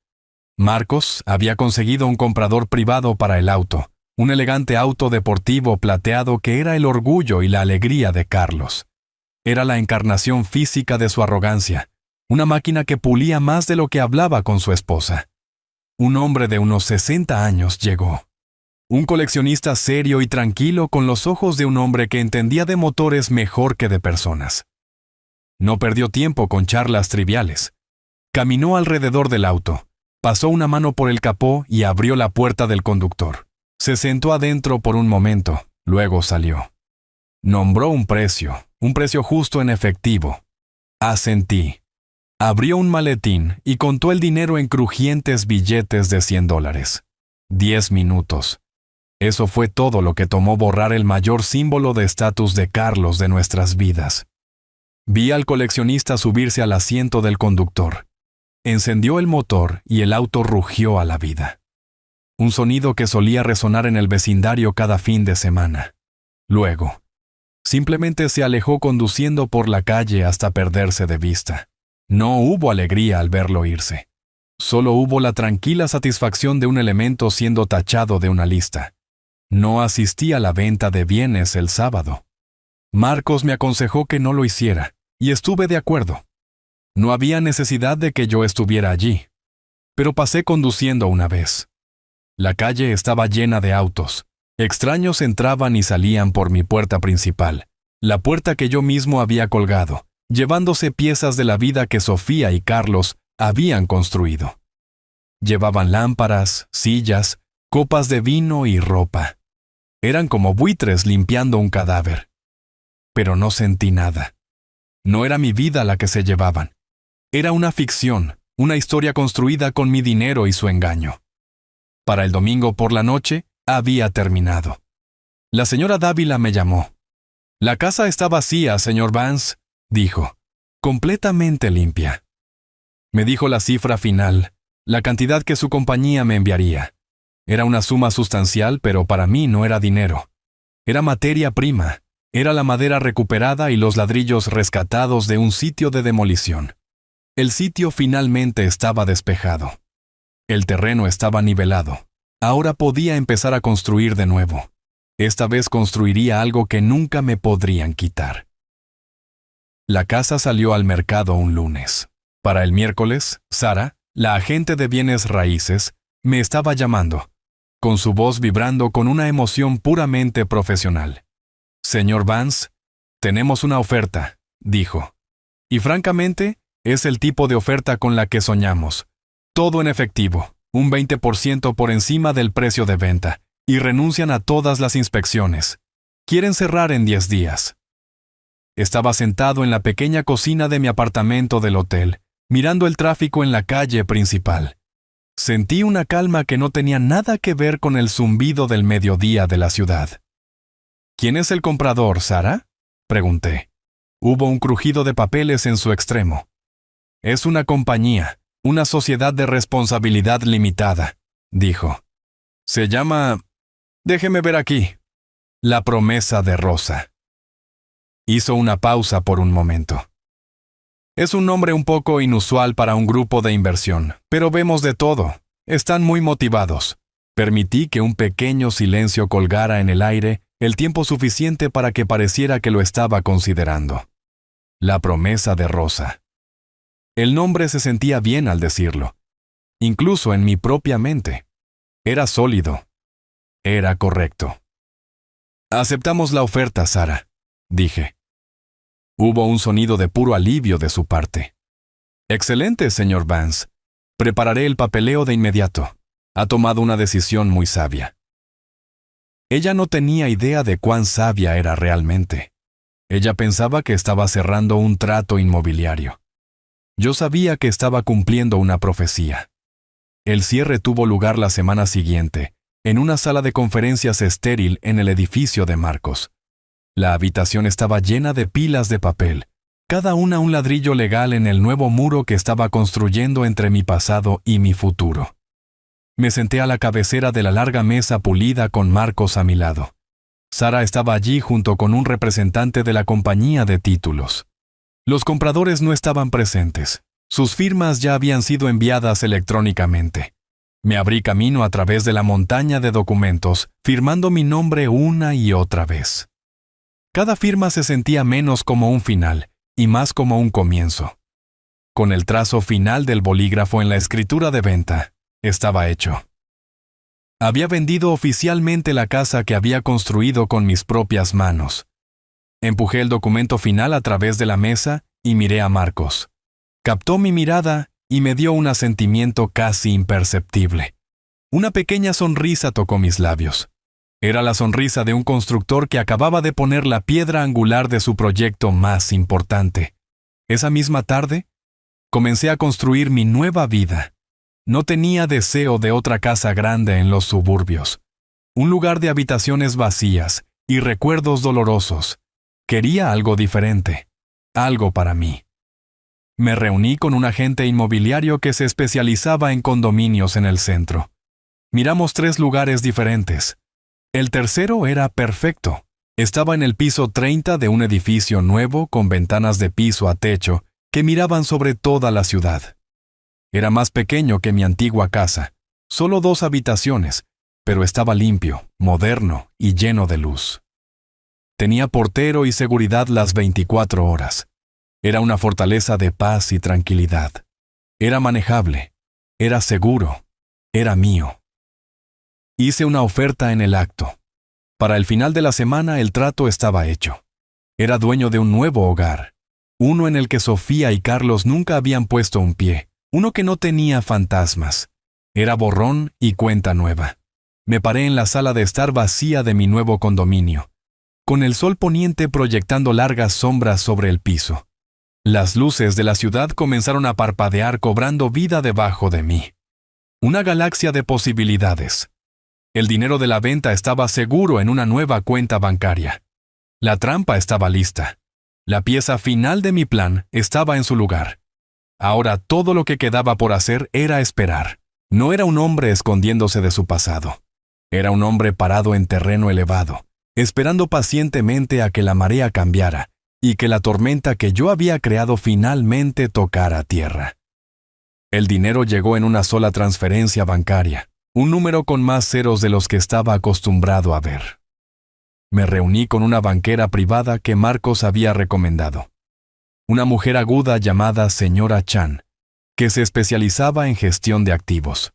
Marcos había conseguido un comprador privado para el auto, un elegante auto deportivo plateado que era el orgullo y la alegría de Carlos. Era la encarnación física de su arrogancia, una máquina que pulía más de lo que hablaba con su esposa. Un hombre de unos 60 años llegó. Un coleccionista serio y tranquilo con los ojos de un hombre que entendía de motores mejor que de personas. No perdió tiempo con charlas triviales. Caminó alrededor del auto, pasó una mano por el capó y abrió la puerta del conductor. Se sentó adentro por un momento, luego salió. Nombró un precio justo en efectivo. Asentí. Abrió un maletín y contó el dinero en crujientes billetes de $100. 10 minutos. Eso fue todo lo que tomó borrar el mayor símbolo de estatus de Carlos de nuestras vidas. Vi al coleccionista subirse al asiento del conductor. Encendió el motor y el auto rugió a la vida. Un sonido que solía resonar en el vecindario cada fin de semana. Luego, simplemente se alejó conduciendo por la calle hasta perderse de vista. No hubo alegría al verlo irse. Solo hubo la tranquila satisfacción de un elemento siendo tachado de una lista. No asistí a la venta de bienes el sábado. Marcos me aconsejó que no lo hiciera, y estuve de acuerdo. No había necesidad de que yo estuviera allí, pero pasé conduciendo una vez. La calle estaba llena de autos. Extraños entraban y salían por mi puerta principal, la puerta que yo mismo había colgado, llevándose piezas de la vida que Sofía y Carlos habían construido. Llevaban lámparas, sillas, copas de vino y ropa. Eran como buitres limpiando un cadáver. Pero no sentí nada. No era mi vida la que se llevaban. Era una ficción, una historia construida con mi dinero y su engaño. Para el domingo por la noche, había terminado. La señora Dávila me llamó. «La casa está vacía, señor Vance», dijo, «completamente limpia». Me dijo la cifra final, la cantidad que su compañía me enviaría. Era una suma sustancial, pero para mí no era dinero. Era materia prima, era la madera recuperada y los ladrillos rescatados de un sitio de demolición. El sitio finalmente estaba despejado. El terreno estaba nivelado. Ahora podía empezar a construir de nuevo. Esta vez construiría algo que nunca me podrían quitar. La casa salió al mercado un lunes. Para el miércoles, Sara, la agente de bienes raíces, me estaba llamando, con su voz vibrando con una emoción puramente profesional. «Señor Vance, tenemos una oferta», dijo. «Y francamente, es el tipo de oferta con la que soñamos. Todo en efectivo, un 20% por encima del precio de venta, y renuncian a todas las inspecciones. Quieren cerrar en 10 días». Estaba sentado en la pequeña cocina de mi apartamento del hotel, mirando el tráfico en la calle principal. Sentí una calma que no tenía nada que ver con el zumbido del mediodía de la ciudad. «¿Quién es el comprador, Sara?», pregunté. Hubo un crujido de papeles en su extremo. «Es una compañía, una sociedad de responsabilidad limitada», dijo. «Se llama... déjeme ver aquí. La Promesa de Rosa». Hizo una pausa por un momento. «Es un nombre un poco inusual para un grupo de inversión, pero vemos de todo. Están muy motivados». Permití que un pequeño silencio colgara en el aire el tiempo suficiente para que pareciera que lo estaba considerando. La Promesa de Rosa. El nombre se sentía bien al decirlo, incluso en mi propia mente. Era sólido. Era correcto. «Aceptamos la oferta, Sara», dije. Hubo un sonido de puro alivio de su parte. «Excelente, señor Vance. Prepararé el papeleo de inmediato. Ha tomado una decisión muy sabia». Ella no tenía idea de cuán sabia era realmente. Ella pensaba que estaba cerrando un trato inmobiliario. Yo sabía que estaba cumpliendo una profecía. El cierre tuvo lugar la semana siguiente, en una sala de conferencias estéril en el edificio de Marcos. La habitación estaba llena de pilas de papel, cada una un ladrillo legal en el nuevo muro que estaba construyendo entre mi pasado y mi futuro. Me senté a la cabecera de la larga mesa pulida con Marcos a mi lado. Sara estaba allí junto con un representante de la compañía de títulos. Los compradores no estaban presentes. Sus firmas ya habían sido enviadas electrónicamente. Me abrí camino a través de la montaña de documentos, firmando mi nombre una y otra vez. Cada firma se sentía menos como un final y más como un comienzo. Con el trazo final del bolígrafo en la escritura de venta, estaba hecho. Había vendido oficialmente la casa que había construido con mis propias manos. Empujé el documento final a través de la mesa y miré a Marcos. Captó mi mirada y me dio un asentimiento casi imperceptible. Una pequeña sonrisa tocó mis labios. Era la sonrisa de un constructor que acababa de poner la piedra angular de su proyecto más importante. Esa misma tarde, comencé a construir mi nueva vida. No tenía deseo de otra casa grande en los suburbios. Un lugar de habitaciones vacías y recuerdos dolorosos. Quería algo diferente. Algo para mí. Me reuní con un agente inmobiliario que se especializaba en condominios en el centro. Miramos 3 lugares diferentes. El tercero era perfecto. Estaba en el piso 30 de un edificio nuevo con ventanas de piso a techo que miraban sobre toda la ciudad. Era más pequeño que mi antigua casa, solo 2 habitaciones, pero estaba limpio, moderno y lleno de luz. Tenía portero y seguridad las 24 horas. Era una fortaleza de paz y tranquilidad. Era manejable, era seguro, era mío. Hice una oferta en el acto. Para el final de la semana el trato estaba hecho. Era dueño de un nuevo hogar. Uno en el que Sofía y Carlos nunca habían puesto un pie. Uno que no tenía fantasmas. Era borrón y cuenta nueva. Me paré en la sala de estar vacía de mi nuevo condominio, con el sol poniente proyectando largas sombras sobre el piso. Las luces de la ciudad comenzaron a parpadear cobrando vida debajo de mí. Una galaxia de posibilidades. El dinero de la venta estaba seguro en una nueva cuenta bancaria. La trampa estaba lista. La pieza final de mi plan estaba en su lugar. Ahora todo lo que quedaba por hacer era esperar. No era un hombre escondiéndose de su pasado. Era un hombre parado en terreno elevado, esperando pacientemente a que la marea cambiara y que la tormenta que yo había creado finalmente tocara tierra. El dinero llegó en una sola transferencia bancaria, un número con más ceros de los que estaba acostumbrado a ver. Me reuní con una banquera privada que Marcos había recomendado. Una mujer aguda llamada señora Chan, que se especializaba en gestión de activos.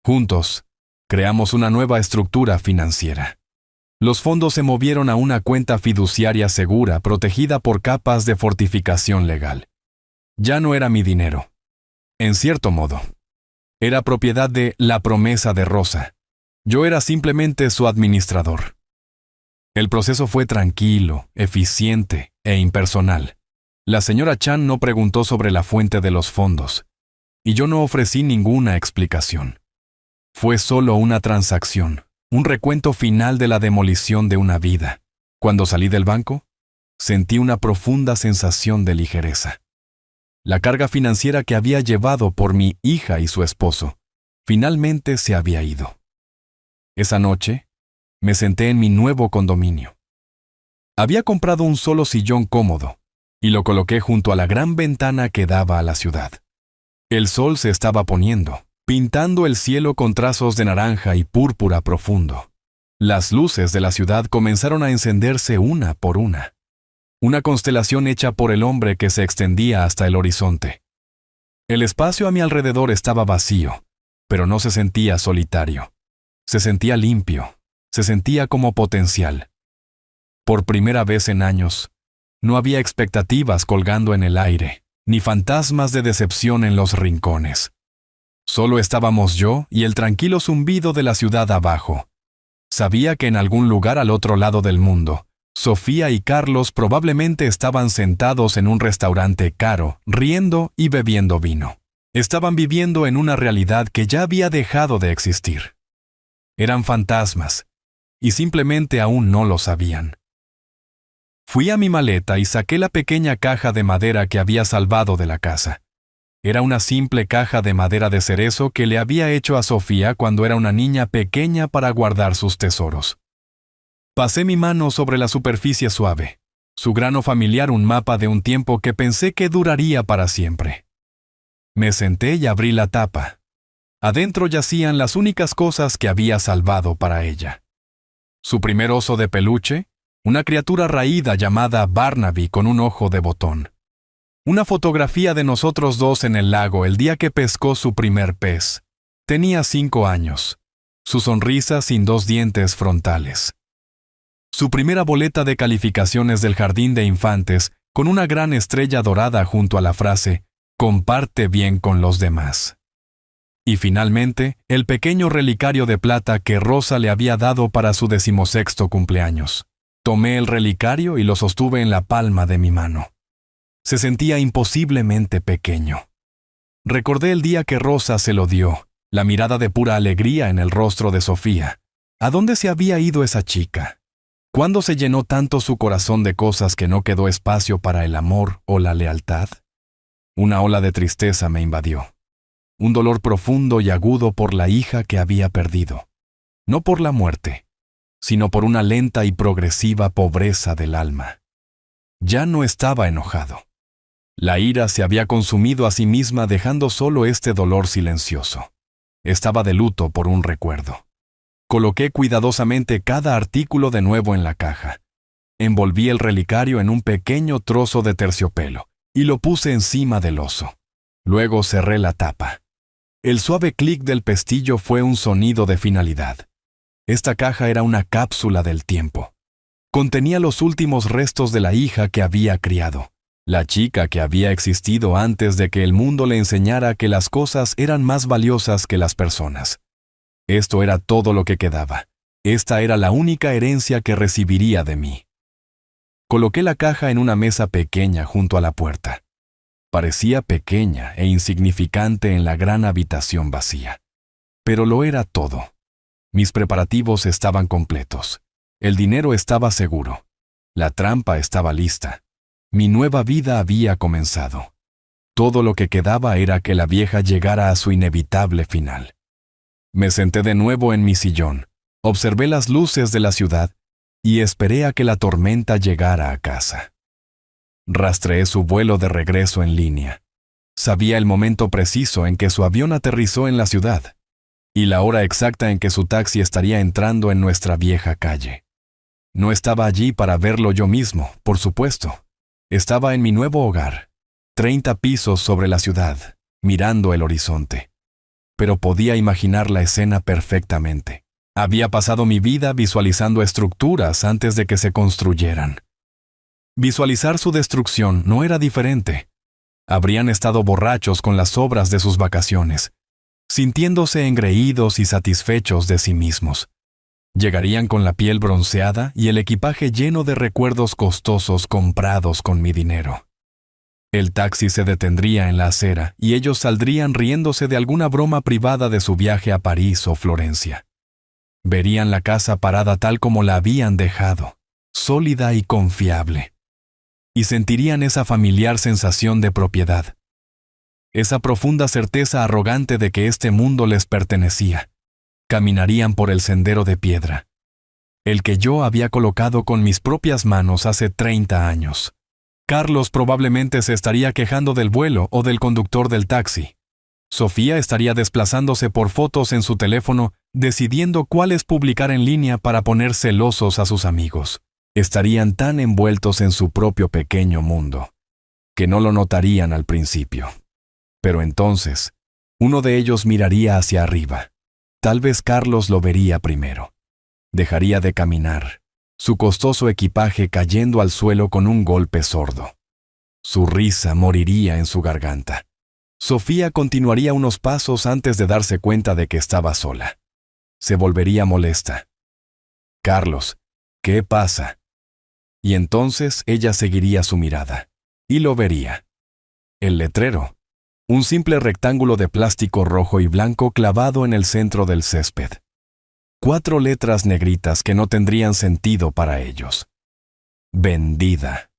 Juntos, creamos una nueva estructura financiera. Los fondos se movieron a una cuenta fiduciaria segura protegida por capas de fortificación legal. Ya no era mi dinero. En cierto modo, era propiedad de la promesa de Rosa. Yo era simplemente su administrador. El proceso fue tranquilo, eficiente e impersonal. La señora Chan no preguntó sobre la fuente de los fondos, y yo no ofrecí ninguna explicación. Fue solo una transacción, un recuento final de la demolición de una vida. Cuando salí del banco, sentí una profunda sensación de ligereza. La carga financiera que había llevado por mi hija y su esposo, finalmente se había ido. Esa noche, me senté en mi nuevo condominio. Había comprado un solo sillón cómodo, y lo coloqué junto a la gran ventana que daba a la ciudad. El sol se estaba poniendo, pintando el cielo con trazos de naranja y púrpura profundo. Las luces de la ciudad comenzaron a encenderse una por una. Una constelación hecha por el hombre que se extendía hasta el horizonte. El espacio a mi alrededor estaba vacío, pero no se sentía solitario. Se sentía limpio, se sentía como potencial. Por primera vez en años, no había expectativas colgando en el aire, ni fantasmas de decepción en los rincones. Solo estábamos yo y el tranquilo zumbido de la ciudad abajo. Sabía que en algún lugar al otro lado del mundo, Sofía y Carlos probablemente estaban sentados en un restaurante caro, riendo y bebiendo vino. Estaban viviendo en una realidad que ya había dejado de existir. Eran fantasmas, y simplemente aún no lo sabían. Fui a mi maleta y saqué la pequeña caja de madera que había salvado de la casa. Era una simple caja de madera de cerezo que le había hecho a Sofía cuando era una niña pequeña para guardar sus tesoros. Pasé mi mano sobre la superficie suave, su grano familiar un mapa de un tiempo que pensé que duraría para siempre. Me senté y abrí la tapa. Adentro yacían las únicas cosas que había salvado para ella. Su primer oso de peluche, una criatura raída llamada Barnaby con un ojo de botón. Una fotografía de nosotros dos en el lago el día que pescó su primer pez. Tenía 5 años. Su sonrisa sin 2 dientes frontales. Su primera boleta de calificaciones del jardín de infantes con una gran estrella dorada junto a la frase «Comparte bien con los demás». Y finalmente, el pequeño relicario de plata que Rosa le había dado para su 16º cumpleaños. Tomé el relicario y lo sostuve en la palma de mi mano. Se sentía imposiblemente pequeño. Recordé el día que Rosa se lo dio, la mirada de pura alegría en el rostro de Sofía. ¿A dónde se había ido esa chica? ¿Cuándo se llenó tanto su corazón de cosas que no quedó espacio para el amor o la lealtad? Una ola de tristeza me invadió. Un dolor profundo y agudo por la hija que había perdido. No por la muerte, sino por una lenta y progresiva pobreza del alma. Ya no estaba enojado. La ira se había consumido a sí misma dejando solo este dolor silencioso. Estaba de luto por un recuerdo. Coloqué cuidadosamente cada artículo de nuevo en la caja. Envolví el relicario en un pequeño trozo de terciopelo y lo puse encima del oso. Luego cerré la tapa. El suave clic del pestillo fue un sonido de finalidad. Esta caja era una cápsula del tiempo. Contenía los últimos restos de la hija que había criado. La chica que había existido antes de que el mundo le enseñara que las cosas eran más valiosas que las personas. Esto era todo lo que quedaba. Esta era la única herencia que recibiría de mí. Coloqué la caja en una mesa pequeña junto a la puerta. Parecía pequeña e insignificante en la gran habitación vacía. Pero lo era todo. Mis preparativos estaban completos. El dinero estaba seguro. La trampa estaba lista. Mi nueva vida había comenzado. Todo lo que quedaba era que la vieja llegara a su inevitable final. Me senté de nuevo en mi sillón, observé las luces de la ciudad y esperé a que la tormenta llegara a casa. Rastreé su vuelo de regreso en línea. Sabía el momento preciso en que su avión aterrizó en la ciudad y la hora exacta en que su taxi estaría entrando en nuestra vieja calle. No estaba allí para verlo yo mismo, por supuesto. Estaba en mi nuevo hogar, 30 pisos sobre la ciudad, mirando el horizonte. Pero podía imaginar la escena perfectamente. Había pasado mi vida visualizando estructuras antes de que se construyeran. Visualizar su destrucción no era diferente. Habrían estado borrachos con las obras de sus vacaciones, sintiéndose engreídos y satisfechos de sí mismos. Llegarían con la piel bronceada y el equipaje lleno de recuerdos costosos comprados con mi dinero. El taxi se detendría en la acera y ellos saldrían riéndose de alguna broma privada de su viaje a París o Florencia. Verían la casa parada tal como la habían dejado, sólida y confiable. Y sentirían esa familiar sensación de propiedad. Esa profunda certeza arrogante de que este mundo les pertenecía. Caminarían por el sendero de piedra, el que yo había colocado con mis propias manos hace 30 años. Carlos probablemente se estaría quejando del vuelo o del conductor del taxi. Sofía estaría desplazándose por fotos en su teléfono, decidiendo cuáles publicar en línea para poner celosos a sus amigos. Estarían tan envueltos en su propio pequeño mundo, que no lo notarían al principio. Pero entonces, uno de ellos miraría hacia arriba. Tal vez Carlos lo vería primero. Dejaría de caminar, su costoso equipaje cayendo al suelo con un golpe sordo. Su risa moriría en su garganta. Sofía continuaría unos pasos antes de darse cuenta de que estaba sola. Se volvería molesta. «Carlos, ¿qué pasa?» Y entonces ella seguiría su mirada, y lo vería. El letrero. Un simple rectángulo de plástico rojo y blanco clavado en el centro del césped. 4 letras negritas que no tendrían sentido para ellos. Vendida.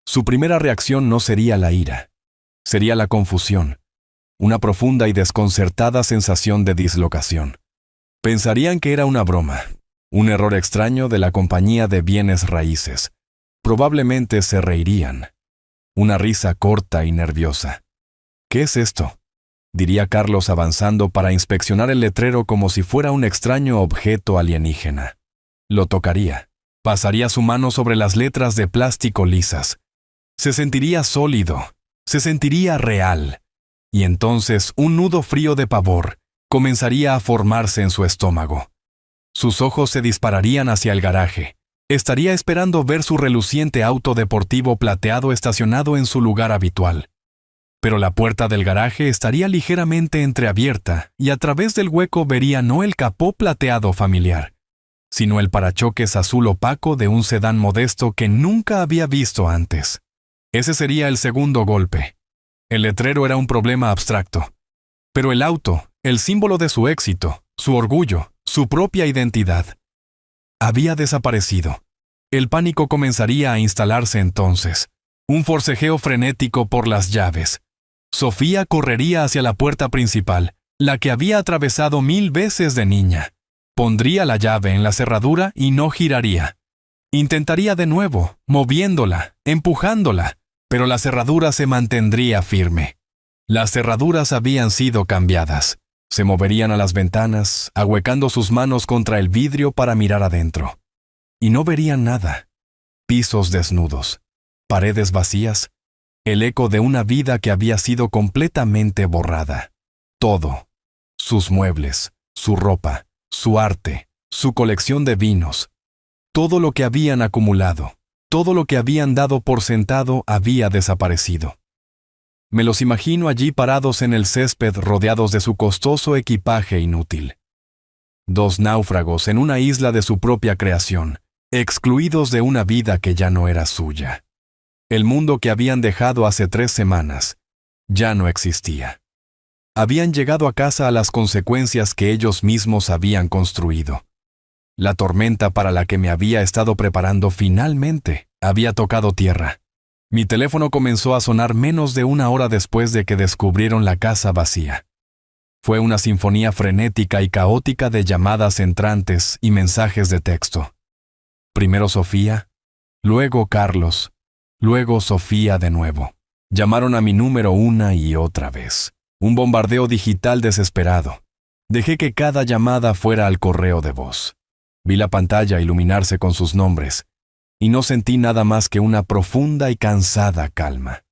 Su primera reacción no sería la ira. Sería la confusión. Una profunda y desconcertada sensación de dislocación. Pensarían que era una broma. Un error extraño de la compañía de bienes raíces. Probablemente se reirían. Una risa corta y nerviosa. «¿Qué es esto?», diría Carlos avanzando para inspeccionar el letrero como si fuera un extraño objeto alienígena. Lo tocaría. Pasaría su mano sobre las letras de plástico lisas. Se sentiría sólido. Se sentiría real. Y entonces un nudo frío de pavor comenzaría a formarse en su estómago. Sus ojos se dispararían hacia el garaje. Estaría esperando ver su reluciente auto deportivo plateado estacionado en su lugar habitual. Pero la puerta del garaje estaría ligeramente entreabierta y a través del hueco vería no el capó plateado familiar, sino el parachoques azul opaco de un sedán modesto que nunca había visto antes. Ese sería el segundo golpe. El letrero era un problema abstracto. Pero el auto, el símbolo de su éxito, su orgullo, su propia identidad, había desaparecido. El pánico comenzaría a instalarse entonces. Un forcejeo frenético por las llaves. Sofía correría hacia la puerta principal, la que había atravesado 1000 veces de niña. Pondría la llave en la cerradura y no giraría. Intentaría de nuevo, moviéndola, empujándola, pero la cerradura se mantendría firme. Las cerraduras habían sido cambiadas. Se moverían a las ventanas, ahuecando sus manos contra el vidrio para mirar adentro. Y no verían nada. Pisos desnudos, paredes vacías, el eco de una vida que había sido completamente borrada. Todo. Sus muebles, su ropa, su arte, su colección de vinos. Todo lo que habían acumulado. Todo lo que habían dado por sentado había desaparecido. Me los imagino allí parados en el césped rodeados de su costoso equipaje inútil. Dos náufragos en una isla de su propia creación, excluidos de una vida que ya no era suya. El mundo que habían dejado hace 3 semanas ya no existía. Habían llegado a casa a las consecuencias que ellos mismos habían construido. La tormenta para la que me había estado preparando finalmente había tocado tierra. Mi teléfono comenzó a sonar menos de 1 hora después de que descubrieron la casa vacía. Fue una sinfonía frenética y caótica de llamadas entrantes y mensajes de texto. Primero Sofía, luego Carlos, luego Sofía de nuevo. Llamaron a mi número una y otra vez. Un bombardeo digital desesperado. Dejé que cada llamada fuera al correo de voz. Vi la pantalla iluminarse con sus nombres, y no sentí nada más que una profunda y cansada calma.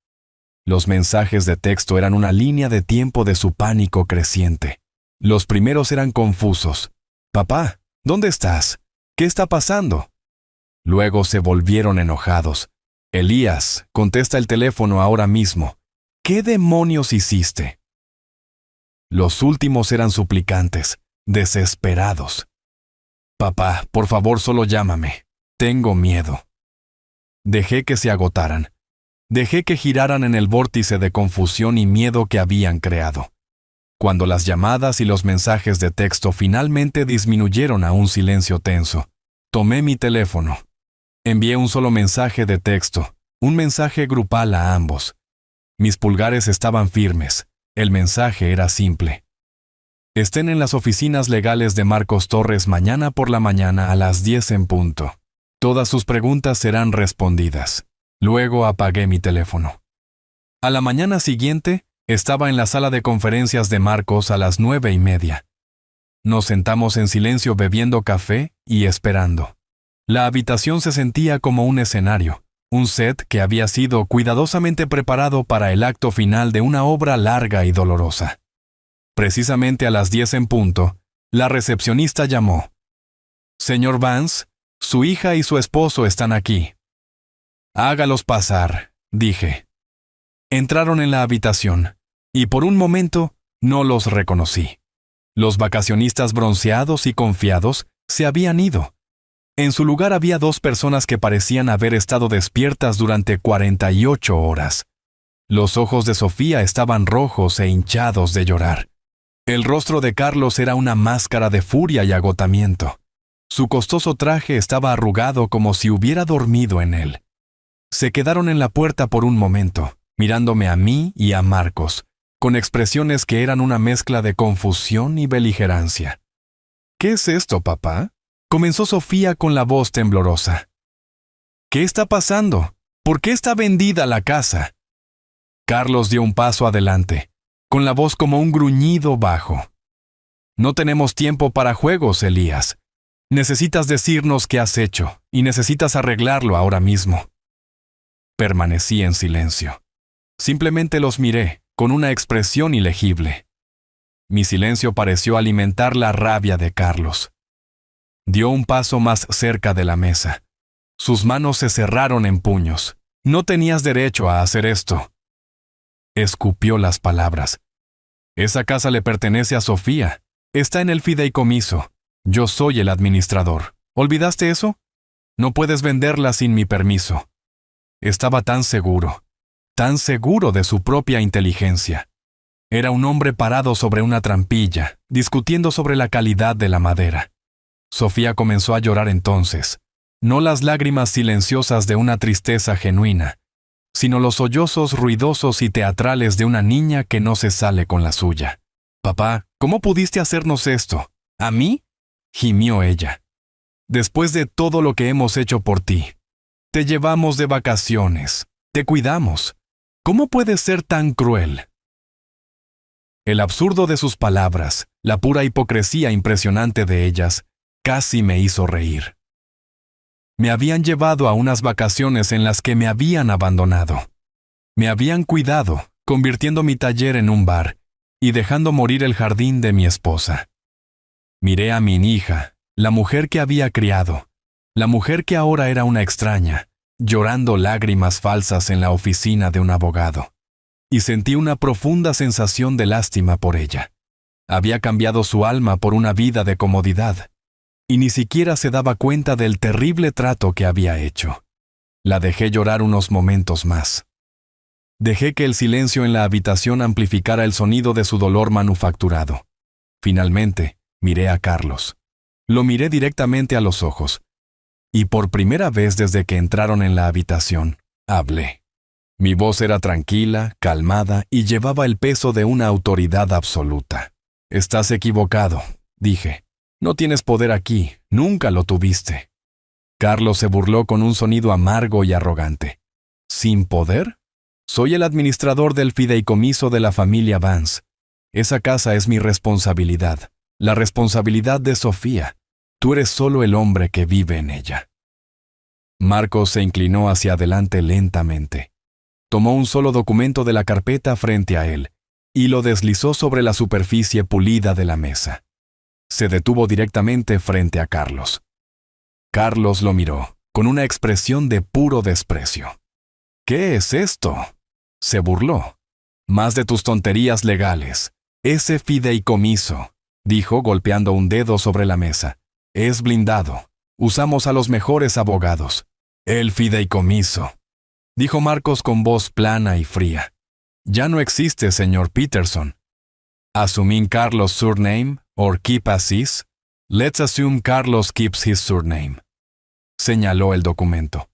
Los mensajes de texto eran una línea de tiempo de su pánico creciente. Los primeros eran confusos. «Papá, ¿dónde estás? ¿Qué está pasando?» Luego se volvieron enojados. «Elías, contesta el teléfono ahora mismo. ¿Qué demonios hiciste?» Los últimos eran suplicantes, desesperados. «Papá, por favor, solo llámame. Tengo miedo». Dejé que se agotaran. Dejé que giraran en el vórtice de confusión y miedo que habían creado. Cuando las llamadas y los mensajes de texto finalmente disminuyeron a un silencio tenso, tomé mi teléfono. Envié un solo mensaje de texto, un mensaje grupal a ambos. Mis pulgares estaban firmes. El mensaje era simple. Estén en las oficinas legales de Marcos Torres mañana por la mañana a las 10 en punto. Todas sus preguntas serán respondidas. Luego apagué mi teléfono. A la mañana siguiente, estaba en la sala de conferencias de Marcos a las 9:30. Nos sentamos en silencio bebiendo café y esperando. La habitación se sentía como un escenario, un set que había sido cuidadosamente preparado para el acto final de una obra larga y dolorosa. Precisamente a las 10 en punto, la recepcionista llamó. «Señor Vance, su hija y su esposo están aquí». «Hágalos pasar», dije. Entraron en la habitación, y por un momento no los reconocí. Los vacacionistas bronceados y confiados se habían ido. En su lugar había 2 personas que parecían haber estado despiertas durante 48 horas. Los ojos de Sofía estaban rojos e hinchados de llorar. El rostro de Carlos era una máscara de furia y agotamiento. Su costoso traje estaba arrugado como si hubiera dormido en él. Se quedaron en la puerta por un momento, mirándome a mí y a Marcos, con expresiones que eran una mezcla de confusión y beligerancia. «¿Qué es esto, papá?», comenzó Sofía con la voz temblorosa. «¿Qué está pasando? ¿Por qué está vendida la casa?» Carlos dio un paso adelante, con la voz como un gruñido bajo. «No tenemos tiempo para juegos, Elías. Necesitas decirnos qué has hecho, y necesitas arreglarlo ahora mismo». Permanecí en silencio. Simplemente los miré, con una expresión ilegible. Mi silencio pareció alimentar la rabia de Carlos. Dio un paso más cerca de la mesa. Sus manos se cerraron en puños. «No tenías derecho a hacer esto». Escupió las palabras. «Esa casa le pertenece a Sofía. Está en el fideicomiso. Yo soy el administrador. ¿Olvidaste eso? No puedes venderla sin mi permiso». Estaba tan seguro de su propia inteligencia. Era un hombre parado sobre una trampilla, discutiendo sobre la calidad de la madera. Sofía comenzó a llorar entonces, no las lágrimas silenciosas de una tristeza genuina, sino los sollozos ruidosos y teatrales de una niña que no se sale con la suya. «Papá, ¿cómo pudiste hacernos esto? ¿A mí?», gimió ella. «Después de todo lo que hemos hecho por ti. Te llevamos de vacaciones, te cuidamos. ¿Cómo puedes ser tan cruel?». El absurdo de sus palabras, la pura hipocresía impresionante de ellas, casi me hizo reír. Me habían llevado a unas vacaciones en las que me habían abandonado. Me habían cuidado, convirtiendo mi taller en un bar y dejando morir el jardín de mi esposa. Miré a mi hija, la mujer que había criado, la mujer que ahora era una extraña, llorando lágrimas falsas en la oficina de un abogado, y sentí una profunda sensación de lástima por ella. Había cambiado su alma por una vida de comodidad, y ni siquiera se daba cuenta del terrible trato que había hecho. La dejé llorar unos momentos más. Dejé que el silencio en la habitación amplificara el sonido de su dolor manufacturado. Finalmente, miré a Carlos. Lo miré directamente a los ojos. Y por primera vez desde que entraron en la habitación, hablé. Mi voz era tranquila, calmada y llevaba el peso de una autoridad absoluta. «Estás equivocado», dije. «No tienes poder aquí, nunca lo tuviste». Carlos se burló con un sonido amargo y arrogante. «¿Sin poder? Soy el administrador del fideicomiso de la familia Vance. Esa casa es mi responsabilidad, la responsabilidad de Sofía. Tú eres solo el hombre que vive en ella». Marcos se inclinó hacia adelante lentamente. Tomó un solo documento de la carpeta frente a él y lo deslizó sobre la superficie pulida de la mesa. Se detuvo directamente frente a Carlos. Carlos lo miró, con una expresión de puro desprecio. «¿Qué es esto?», se burló. «Más de tus tonterías legales. Ese fideicomiso», dijo golpeando un dedo sobre la mesa, «es blindado. Usamos a los mejores abogados». «El fideicomiso», dijo Marcos con voz plana y fría. «Ya no existe, señor Peterson. Assuming Carlos' surname, or keep as is, let's assume Carlos keeps his surname», señaló el documento.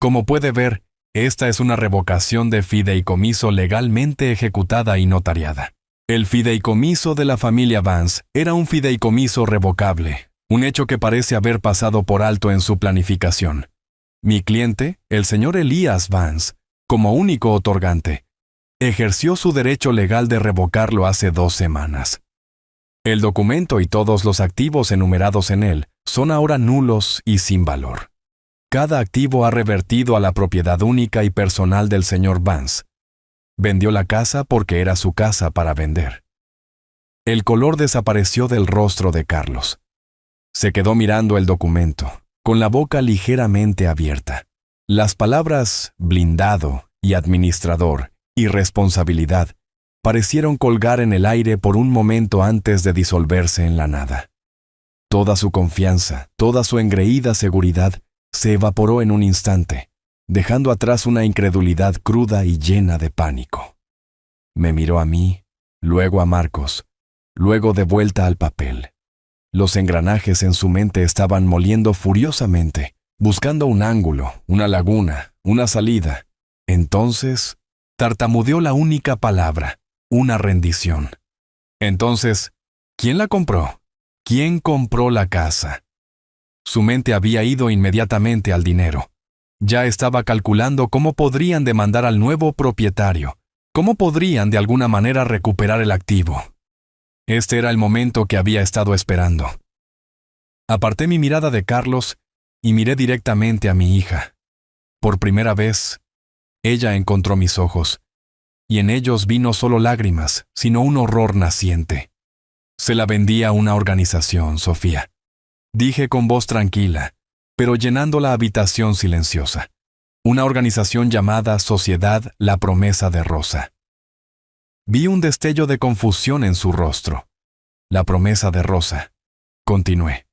«Como puede ver, esta es una revocación de fideicomiso legalmente ejecutada y notariada. El fideicomiso de la familia Vance era un fideicomiso revocable, un hecho que parece haber pasado por alto en su planificación. Mi cliente, el señor Elías Vance, como único otorgante, ejerció su derecho legal de revocarlo hace 2 semanas. El documento y todos los activos enumerados en él son ahora nulos y sin valor. Cada activo ha revertido a la propiedad única y personal del señor Vance. Vendió la casa porque era su casa para vender». El color desapareció del rostro de Carlos. Se quedó mirando el documento, con la boca ligeramente abierta. Las palabras blindado y administrador y responsabilidad parecieron colgar en el aire por un momento antes de disolverse en la nada. Toda su confianza, toda su engreída seguridad se evaporó en un instante, dejando atrás una incredulidad cruda y llena de pánico. Me miró a mí, luego a Marcos, luego de vuelta al papel. Los engranajes en su mente estaban moliendo furiosamente, buscando un ángulo, una laguna, una salida. Entonces, tartamudeó la única palabra, una rendición. Entonces, ¿quién la compró? ¿Quién compró la casa? Su mente había ido inmediatamente al dinero. Ya estaba calculando cómo podrían demandar al nuevo propietario, cómo podrían de alguna manera recuperar el activo. Este era el momento que había estado esperando. Aparté mi mirada de Carlos y miré directamente a mi hija. Por primera vez, ella encontró mis ojos, y en ellos vi no solo lágrimas, sino un horror naciente. «Se la vendí a una organización, Sofía», dije con voz tranquila, pero llenando la habitación silenciosa. «Una organización llamada Sociedad La Promesa de Rosa». Vi un destello de confusión en su rostro. «La Promesa de Rosa», continué.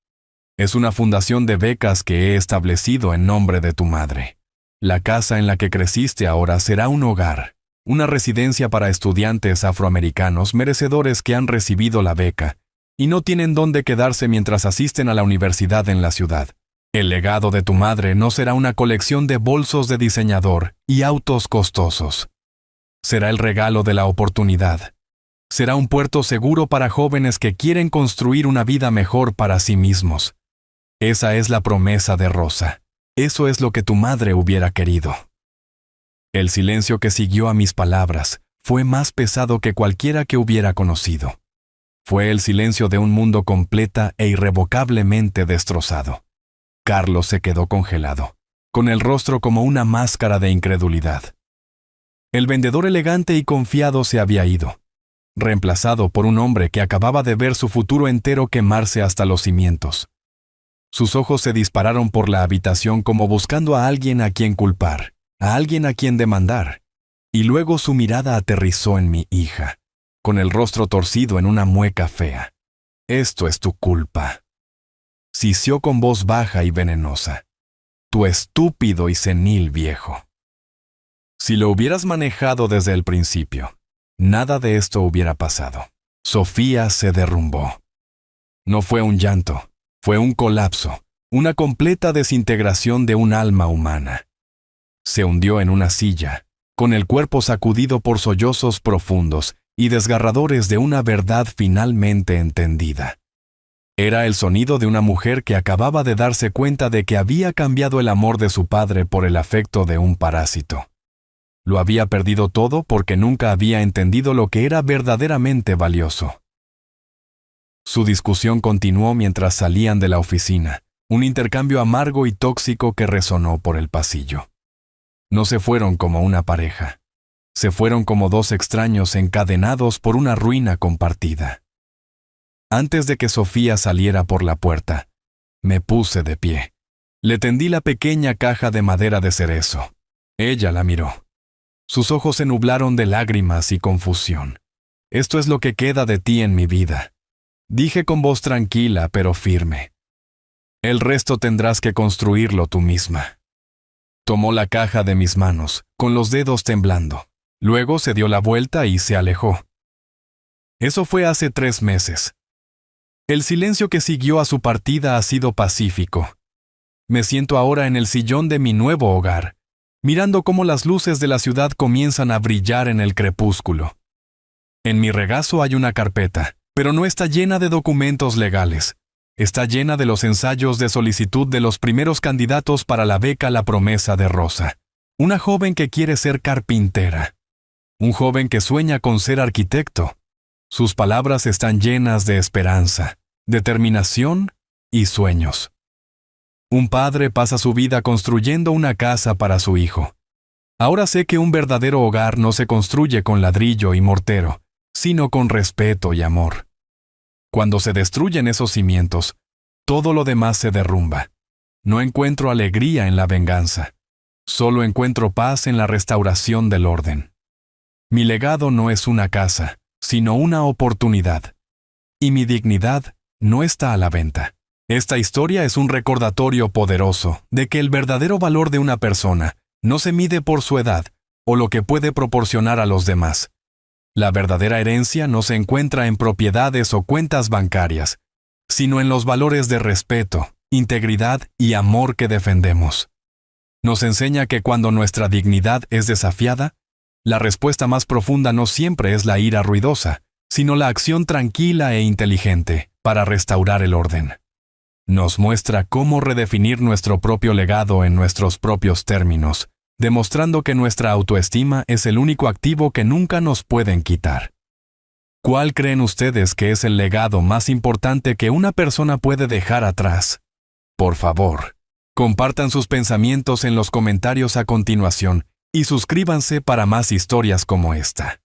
«Es una fundación de becas que he establecido en nombre de tu madre. La casa en la que creciste ahora será un hogar, una residencia para estudiantes afroamericanos merecedores que han recibido la beca y no tienen dónde quedarse mientras asisten a la universidad en la ciudad. El legado de tu madre no será una colección de bolsos de diseñador y autos costosos. Será el regalo de la oportunidad. Será un puerto seguro para jóvenes que quieren construir una vida mejor para sí mismos. Esa es la promesa de Rosa. Eso es lo que tu madre hubiera querido». El silencio que siguió a mis palabras fue más pesado que cualquiera que hubiera conocido. Fue el silencio de un mundo completa e irrevocablemente destrozado. Carlos se quedó congelado, con el rostro como una máscara de incredulidad. El vendedor elegante y confiado se había ido, reemplazado por un hombre que acababa de ver su futuro entero quemarse hasta los cimientos. Sus ojos se dispararon por la habitación como buscando a alguien a quien culpar, a alguien a quien demandar. Y luego su mirada aterrizó en mi hija, con el rostro torcido en una mueca fea. «Esto es tu culpa», sisió con voz baja y venenosa. «Tu estúpido y senil viejo». Si lo hubieras manejado desde el principio, nada de esto hubiera pasado. Sofía se derrumbó. No fue un llanto, fue un colapso, una completa desintegración de un alma humana. Se hundió en una silla, con el cuerpo sacudido por sollozos profundos y desgarradores de una verdad finalmente entendida. Era el sonido de una mujer que acababa de darse cuenta de que había cambiado el amor de su padre por el afecto de un parásito. Lo había perdido todo porque nunca había entendido lo que era verdaderamente valioso. Su discusión continuó mientras salían de la oficina, un intercambio amargo y tóxico que resonó por el pasillo. No se fueron como una pareja. Se fueron como dos extraños encadenados por una ruina compartida. Antes de que Sofía saliera por la puerta, me puse de pie. Le tendí la pequeña caja de madera de cerezo. Ella la miró. Sus ojos se nublaron de lágrimas y confusión. «Esto es lo que queda de ti en mi vida», dije con voz tranquila pero firme. «El resto tendrás que construirlo tú misma». Tomó la caja de mis manos, con los dedos temblando. Luego se dio la vuelta y se alejó. Eso fue hace 3 meses. El silencio que siguió a su partida ha sido pacífico. Me siento ahora en el sillón de mi nuevo hogar, mirando cómo las luces de la ciudad comienzan a brillar en el crepúsculo. En mi regazo hay una carpeta, pero no está llena de documentos legales. Está llena de los ensayos de solicitud de los primeros candidatos para la beca La Promesa de Rosa. Una joven que quiere ser carpintera. Un joven que sueña con ser arquitecto. Sus palabras están llenas de esperanza, determinación y sueños. Un padre pasa su vida construyendo una casa para su hijo. Ahora sé que un verdadero hogar no se construye con ladrillo y mortero, sino con respeto y amor. Cuando se destruyen esos cimientos, todo lo demás se derrumba. No encuentro alegría en la venganza. Solo encuentro paz en la restauración del orden. Mi legado no es una casa, sino una oportunidad. Y mi dignidad no está a la venta. Esta historia es un recordatorio poderoso de que el verdadero valor de una persona no se mide por su edad o lo que puede proporcionar a los demás. La verdadera herencia no se encuentra en propiedades o cuentas bancarias, sino en los valores de respeto, integridad y amor que defendemos. Nos enseña que cuando nuestra dignidad es desafiada, la respuesta más profunda no siempre es la ira ruidosa, sino la acción tranquila e inteligente para restaurar el orden. Nos muestra cómo redefinir nuestro propio legado en nuestros propios términos, demostrando que nuestra autoestima es el único activo que nunca nos pueden quitar. ¿Cuál creen ustedes que es el legado más importante que una persona puede dejar atrás? Por favor, compartan sus pensamientos en los comentarios a continuación y suscríbanse para más historias como esta.